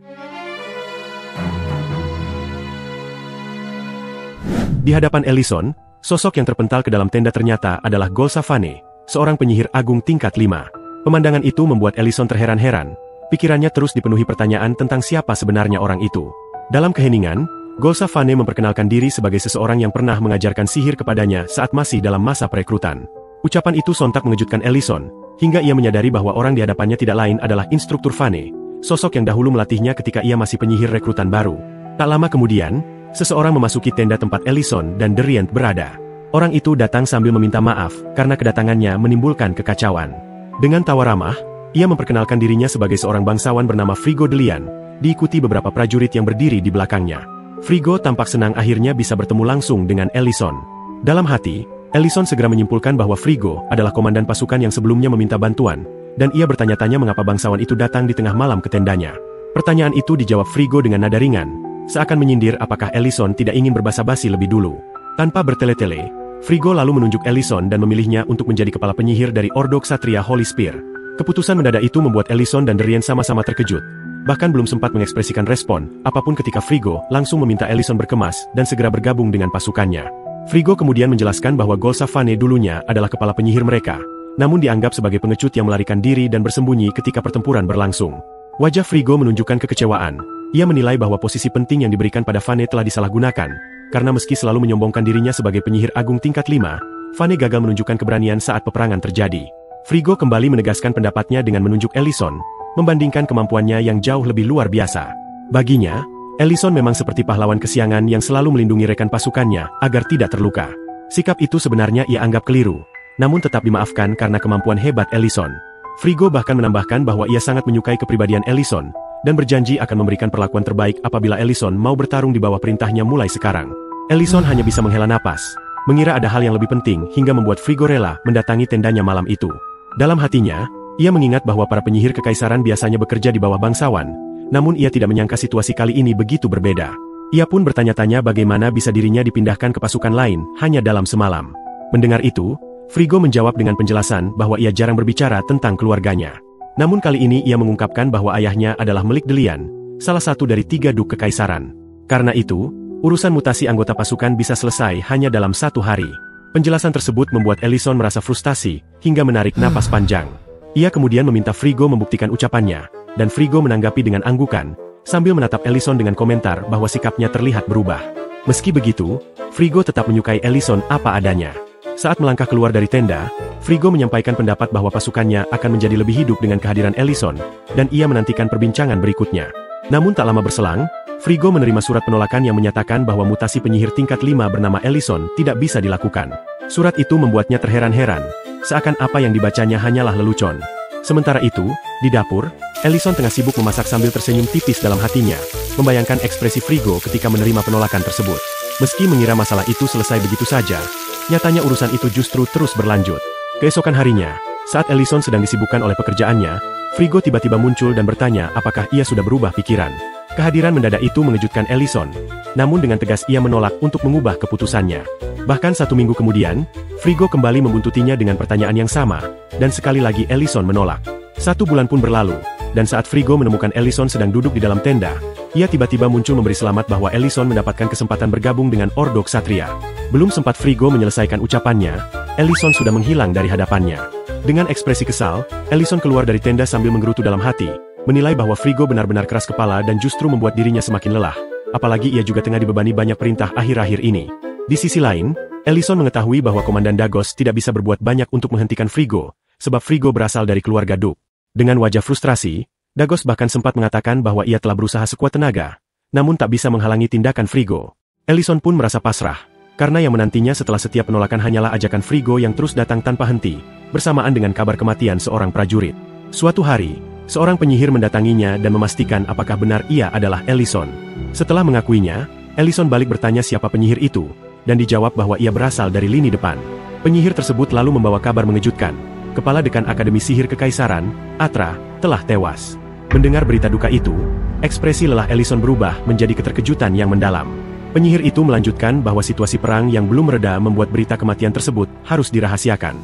Di hadapan Ellison, sosok yang terpental ke dalam tenda ternyata adalah Golsafane, seorang penyihir agung tingkat 5. Pemandangan itu membuat Ellison terheran-heran, pikirannya terus dipenuhi pertanyaan tentang siapa sebenarnya orang itu. Dalam keheningan, Golsafane memperkenalkan diri sebagai seseorang yang pernah mengajarkan sihir kepadanya saat masih dalam masa perekrutan. Ucapan itu sontak mengejutkan Ellison, hingga ia menyadari bahwa orang di hadapannya tidak lain adalah instruktur Fane, sosok yang dahulu melatihnya ketika ia masih penyihir rekrutan baru. Tak lama kemudian, seseorang memasuki tenda tempat Ellison dan Darien berada. Orang itu datang sambil meminta maaf karena kedatangannya menimbulkan kekacauan. Dengan tawa ramah, ia memperkenalkan dirinya sebagai seorang bangsawan bernama Frigo Delian, diikuti beberapa prajurit yang berdiri di belakangnya. Frigo tampak senang akhirnya bisa bertemu langsung dengan Ellison. Dalam hati, Ellison segera menyimpulkan bahwa Frigo adalah komandan pasukan yang sebelumnya meminta bantuan, dan ia bertanya-tanya mengapa bangsawan itu datang di tengah malam ke tendanya. Pertanyaan itu dijawab Frigo dengan nada ringan, seakan menyindir apakah Ellison tidak ingin berbasa-basi lebih dulu. Tanpa bertele-tele, Frigo lalu menunjuk Ellison dan memilihnya untuk menjadi kepala penyihir dari Ordo Ksatria Holy Spear. Keputusan mendadak itu membuat Ellison dan Darien sama-sama terkejut. Bahkan belum sempat mengekspresikan respon apapun ketika Frigo langsung meminta Ellison berkemas dan segera bergabung dengan pasukannya. Frigo kemudian menjelaskan bahwa Golsafane dulunya adalah kepala penyihir mereka, namun dianggap sebagai pengecut yang melarikan diri dan bersembunyi ketika pertempuran berlangsung. Wajah Frigo menunjukkan kekecewaan. Ia menilai bahwa posisi penting yang diberikan pada Fane telah disalahgunakan, karena meski selalu menyombongkan dirinya sebagai penyihir agung tingkat 5, Fane gagal menunjukkan keberanian saat peperangan terjadi. Frigo kembali menegaskan pendapatnya dengan menunjuk Ellison, membandingkan kemampuannya yang jauh lebih luar biasa. Baginya, Ellison memang seperti pahlawan kesiangan yang selalu melindungi rekan pasukannya agar tidak terluka. Sikap itu sebenarnya ia anggap keliru, namun tetap dimaafkan karena kemampuan hebat Ellison. Frigo bahkan menambahkan bahwa ia sangat menyukai kepribadian Ellison, dan berjanji akan memberikan perlakuan terbaik apabila Ellison mau bertarung di bawah perintahnya mulai sekarang. Ellison hanya bisa menghela napas, mengira ada hal yang lebih penting hingga membuat Frigo rela mendatangi tendanya malam itu. Dalam hatinya, ia mengingat bahwa para penyihir kekaisaran biasanya bekerja di bawah bangsawan, namun ia tidak menyangka situasi kali ini begitu berbeda. Ia pun bertanya-tanya bagaimana bisa dirinya dipindahkan ke pasukan lain hanya dalam semalam. Mendengar itu, Frigo menjawab dengan penjelasan bahwa ia jarang berbicara tentang keluarganya. Namun kali ini ia mengungkapkan bahwa ayahnya adalah Melik Delian, salah satu dari 3 duk kekaisaran. Karena itu, urusan mutasi anggota pasukan bisa selesai hanya dalam 1 hari. Penjelasan tersebut membuat Ellison merasa frustasi, hingga menarik napas panjang. Ia kemudian meminta Frigo membuktikan ucapannya, dan Frigo menanggapi dengan anggukan, sambil menatap Ellison dengan komentar bahwa sikapnya terlihat berubah. Meski begitu, Frigo tetap menyukai Ellison apa adanya. Saat melangkah keluar dari tenda, Frigo menyampaikan pendapat bahwa pasukannya akan menjadi lebih hidup dengan kehadiran Ellison, dan ia menantikan perbincangan berikutnya. Namun tak lama berselang, Frigo menerima surat penolakan yang menyatakan bahwa mutasi penyihir tingkat 5 bernama Ellison tidak bisa dilakukan. Surat itu membuatnya terheran-heran, seakan apa yang dibacanya hanyalah lelucon. Sementara itu, di dapur, Ellison tengah sibuk memasak sambil tersenyum tipis dalam hatinya, membayangkan ekspresi Frigo ketika menerima penolakan tersebut. Meski mengira masalah itu selesai begitu saja, Nyatanya urusan itu justru terus berlanjut. Keesokan harinya, saat Ellison sedang disibukkan oleh pekerjaannya, Frigo tiba-tiba muncul dan bertanya apakah ia sudah berubah pikiran. Kehadiran mendadak itu mengejutkan Ellison, namun dengan tegas ia menolak untuk mengubah keputusannya. Bahkan 1 minggu kemudian, Frigo kembali membuntutinya dengan pertanyaan yang sama, dan sekali lagi Ellison menolak. 1 bulan pun berlalu, dan saat Frigo menemukan Ellison sedang duduk di dalam tenda, ia tiba-tiba muncul memberi selamat bahwa Ellison mendapatkan kesempatan bergabung dengan Ordo Ksatria. Belum sempat Frigo menyelesaikan ucapannya, Ellison sudah menghilang dari hadapannya. Dengan ekspresi kesal, Ellison keluar dari tenda sambil menggerutu dalam hati, menilai bahwa Frigo benar-benar keras kepala dan justru membuat dirinya semakin lelah. Apalagi ia juga tengah dibebani banyak perintah akhir-akhir ini. Di sisi lain, Ellison mengetahui bahwa Komandan Dagos tidak bisa berbuat banyak untuk menghentikan Frigo, sebab Frigo berasal dari keluarga Duke. Dengan wajah frustrasi, Dagos bahkan sempat mengatakan bahwa ia telah berusaha sekuat tenaga, namun tak bisa menghalangi tindakan Frigo. Ellison pun merasa pasrah, karena yang menantinya setelah setiap penolakan hanyalah ajakan Frigo yang terus datang tanpa henti, bersamaan dengan kabar kematian seorang prajurit. Suatu hari, seorang penyihir mendatanginya dan memastikan apakah benar ia adalah Ellison. Setelah mengakuinya, Ellison balik bertanya siapa penyihir itu, dan dijawab bahwa ia berasal dari lini depan. Penyihir tersebut lalu membawa kabar mengejutkan. Kepala Dekan Akademi Sihir Kekaisaran, Atra, telah tewas. Mendengar berita duka itu, ekspresi lelah Ellison berubah menjadi keterkejutan yang mendalam. Penyihir itu melanjutkan bahwa situasi perang yang belum mereda membuat berita kematian tersebut harus dirahasiakan.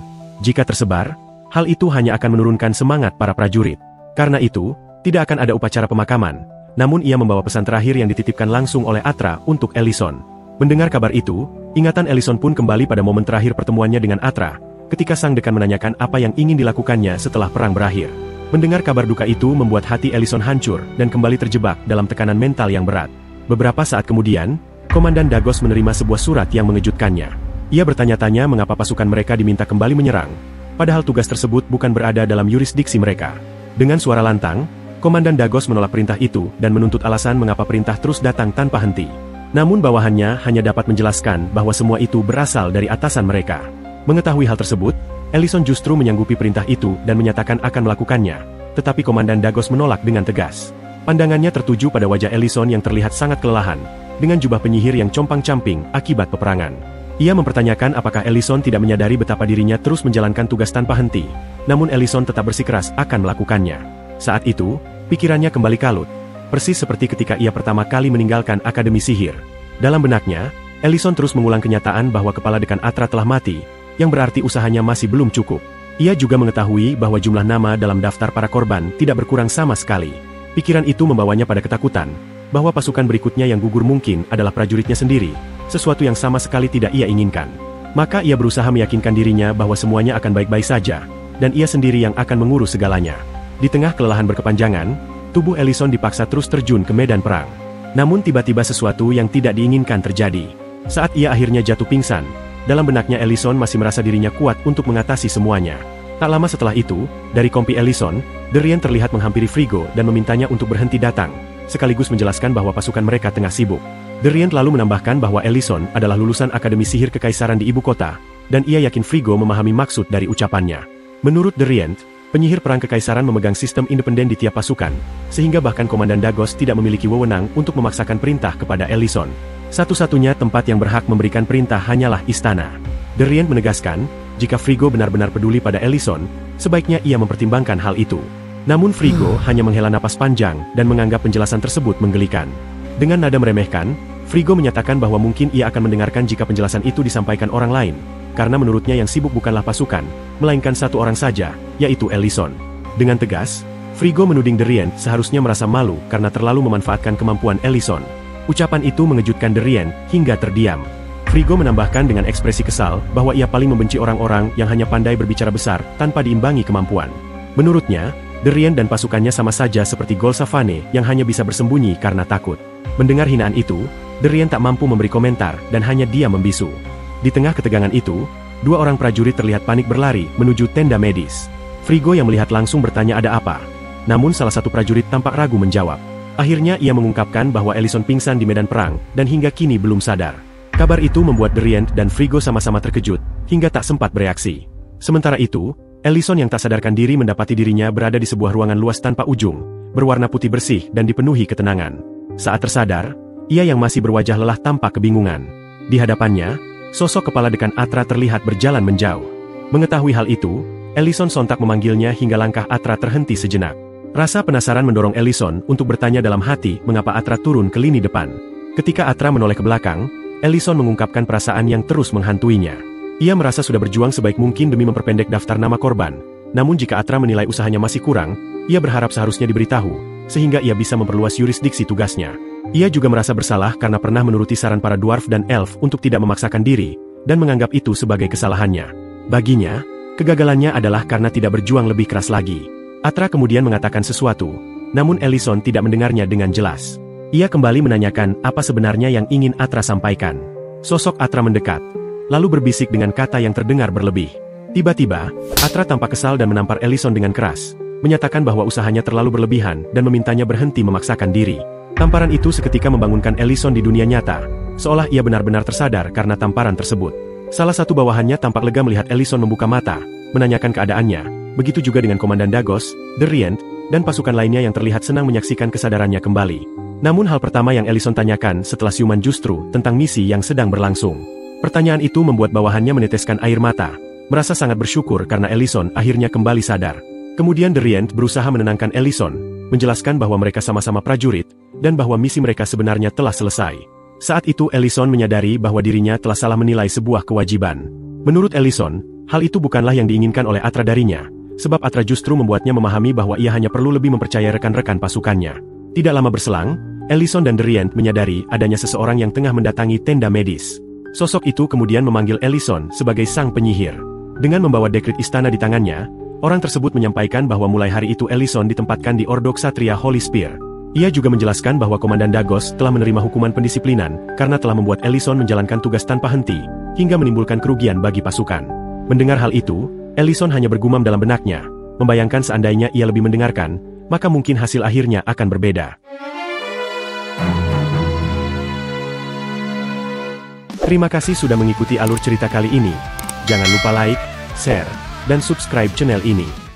Jika tersebar, hal itu hanya akan menurunkan semangat para prajurit. Karena itu, tidak akan ada upacara pemakaman, namun ia membawa pesan terakhir yang dititipkan langsung oleh Atra untuk Ellison. Mendengar kabar itu, ingatan Ellison pun kembali pada momen terakhir pertemuannya dengan Atra, ketika sang dekan menanyakan apa yang ingin dilakukannya setelah perang berakhir. Mendengar kabar duka itu membuat hati Ellison hancur dan kembali terjebak dalam tekanan mental yang berat. Beberapa saat kemudian, Komandan Dagos menerima sebuah surat yang mengejutkannya. Ia bertanya-tanya mengapa pasukan mereka diminta kembali menyerang, padahal tugas tersebut bukan berada dalam yurisdiksi mereka. Dengan suara lantang, Komandan Dagos menolak perintah itu dan menuntut alasan mengapa perintah terus datang tanpa henti. Namun bawahannya hanya dapat menjelaskan bahwa semua itu berasal dari atasan mereka. Mengetahui hal tersebut, Ellison justru menyanggupi perintah itu dan menyatakan akan melakukannya, tetapi Komandan Dagos menolak dengan tegas. Pandangannya tertuju pada wajah Ellison yang terlihat sangat kelelahan, dengan jubah penyihir yang compang-camping akibat peperangan. Ia mempertanyakan apakah Ellison tidak menyadari betapa dirinya terus menjalankan tugas tanpa henti, namun Ellison tetap bersikeras akan melakukannya. Saat itu, pikirannya kembali kalut, persis seperti ketika ia pertama kali meninggalkan Akademi Sihir. Dalam benaknya, Ellison terus mengulang kenyataan bahwa Kepala Dekan Atra telah mati, yang berarti usahanya masih belum cukup. Ia juga mengetahui bahwa jumlah nama dalam daftar para korban tidak berkurang sama sekali. Pikiran itu membawanya pada ketakutan, bahwa pasukan berikutnya yang gugur mungkin adalah prajuritnya sendiri, sesuatu yang sama sekali tidak ia inginkan. Maka ia berusaha meyakinkan dirinya bahwa semuanya akan baik-baik saja, dan ia sendiri yang akan mengurus segalanya. Di tengah kelelahan berkepanjangan, tubuh Ellison dipaksa terus terjun ke medan perang. Namun tiba-tiba sesuatu yang tidak diinginkan terjadi. Saat ia akhirnya jatuh pingsan, dalam benaknya Ellison masih merasa dirinya kuat untuk mengatasi semuanya. Tak lama setelah itu, dari kompi Ellison, Darien terlihat menghampiri Frigo dan memintanya untuk berhenti datang, sekaligus menjelaskan bahwa pasukan mereka tengah sibuk. Darien lalu menambahkan bahwa Ellison adalah lulusan Akademi Sihir Kekaisaran di ibu kota, dan ia yakin Frigo memahami maksud dari ucapannya. Menurut Darien, penyihir perang kekaisaran memegang sistem independen di tiap pasukan, sehingga bahkan Komandan Dagos tidak memiliki wewenang untuk memaksakan perintah kepada Ellison. Satu-satunya tempat yang berhak memberikan perintah hanyalah istana. Darien menegaskan, jika Frigo benar-benar peduli pada Ellison, sebaiknya ia mempertimbangkan hal itu. Namun Frigo hanya menghela napas panjang dan menganggap penjelasan tersebut menggelikan. Dengan nada meremehkan, Frigo menyatakan bahwa mungkin ia akan mendengarkan jika penjelasan itu disampaikan orang lain, karena menurutnya yang sibuk bukanlah pasukan, melainkan satu orang saja, yaitu Ellison. Dengan tegas, Frigo menuding Darien seharusnya merasa malu karena terlalu memanfaatkan kemampuan Ellison. Ucapan itu mengejutkan Darien hingga terdiam. Frigo menambahkan dengan ekspresi kesal bahwa ia paling membenci orang-orang yang hanya pandai berbicara besar tanpa diimbangi kemampuan. Menurutnya, Darien dan pasukannya sama saja seperti Gol Savane yang hanya bisa bersembunyi karena takut. Mendengar hinaan itu, Darien tak mampu memberi komentar dan hanya diam membisu. Di tengah ketegangan itu, 2 orang prajurit terlihat panik berlari menuju tenda medis. Frigo yang melihat langsung bertanya ada apa. Namun salah satu prajurit tampak ragu menjawab. Akhirnya ia mengungkapkan bahwa Ellison pingsan di medan perang dan hingga kini belum sadar. Kabar itu membuat Darien dan Frigo sama-sama terkejut, hingga tak sempat bereaksi. Sementara itu, Ellison yang tak sadarkan diri mendapati dirinya berada di sebuah ruangan luas tanpa ujung, berwarna putih bersih dan dipenuhi ketenangan. Saat tersadar, ia yang masih berwajah lelah tampak kebingungan. Di hadapannya, Sosok kepala dekan Atra terlihat berjalan menjauh. Mengetahui hal itu, Ellison sontak memanggilnya hingga langkah Atra terhenti sejenak. Rasa penasaran mendorong Ellison untuk bertanya dalam hati mengapa Atra turun ke lini depan. Ketika Atra menoleh ke belakang, Ellison mengungkapkan perasaan yang terus menghantuinya. Ia merasa sudah berjuang sebaik mungkin demi memperpendek daftar nama korban. Namun jika Atra menilai usahanya masih kurang, ia berharap seharusnya diberitahu, sehingga ia bisa memperluas yurisdiksi tugasnya. Ia juga merasa bersalah karena pernah menuruti saran para dwarf dan elf untuk tidak memaksakan diri, dan menganggap itu sebagai kesalahannya. Baginya, kegagalannya adalah karena tidak berjuang lebih keras lagi. Atra kemudian mengatakan sesuatu, namun Ellison tidak mendengarnya dengan jelas. Ia kembali menanyakan apa sebenarnya yang ingin Atra sampaikan. Sosok Atra mendekat, lalu berbisik dengan kata yang terdengar berlebih. Tiba-tiba, Atra tampak kesal dan menampar Ellison dengan keras, menyatakan bahwa usahanya terlalu berlebihan dan memintanya berhenti memaksakan diri. Tamparan itu seketika membangunkan Ellison di dunia nyata, seolah ia benar-benar tersadar karena tamparan tersebut. Salah satu bawahannya tampak lega melihat Ellison membuka mata, menanyakan keadaannya. Begitu juga dengan Komandan Dagos, Derrient, dan pasukan lainnya yang terlihat senang menyaksikan kesadarannya kembali. Namun hal pertama yang Ellison tanyakan setelah siuman justru tentang misi yang sedang berlangsung. Pertanyaan itu membuat bawahannya meneteskan air mata, merasa sangat bersyukur karena Ellison akhirnya kembali sadar. Kemudian Derrient berusaha menenangkan Ellison, menjelaskan bahwa mereka sama-sama prajurit, dan bahwa misi mereka sebenarnya telah selesai. Saat itu Ellison menyadari bahwa dirinya telah salah menilai sebuah kewajiban. Menurut Ellison, hal itu bukanlah yang diinginkan oleh Atra darinya, sebab Atra justru membuatnya memahami bahwa ia hanya perlu lebih mempercayai rekan-rekan pasukannya. Tidak lama berselang, Ellison dan Derrient menyadari adanya seseorang yang tengah mendatangi tenda medis. Sosok itu kemudian memanggil Ellison sebagai sang penyihir. Dengan membawa dekrit istana di tangannya, orang tersebut menyampaikan bahwa mulai hari itu Ellison ditempatkan di Ordo Ksatria Holy Spear. Ia juga menjelaskan bahwa Komandan Dagos telah menerima hukuman pendisiplinan karena telah membuat Ellison menjalankan tugas tanpa henti, hingga menimbulkan kerugian bagi pasukan. Mendengar hal itu, Ellison hanya bergumam dalam benaknya, membayangkan seandainya ia lebih mendengarkan, maka mungkin hasil akhirnya akan berbeda. Terima kasih sudah mengikuti alur cerita kali ini. Jangan lupa like, share, dan subscribe channel ini.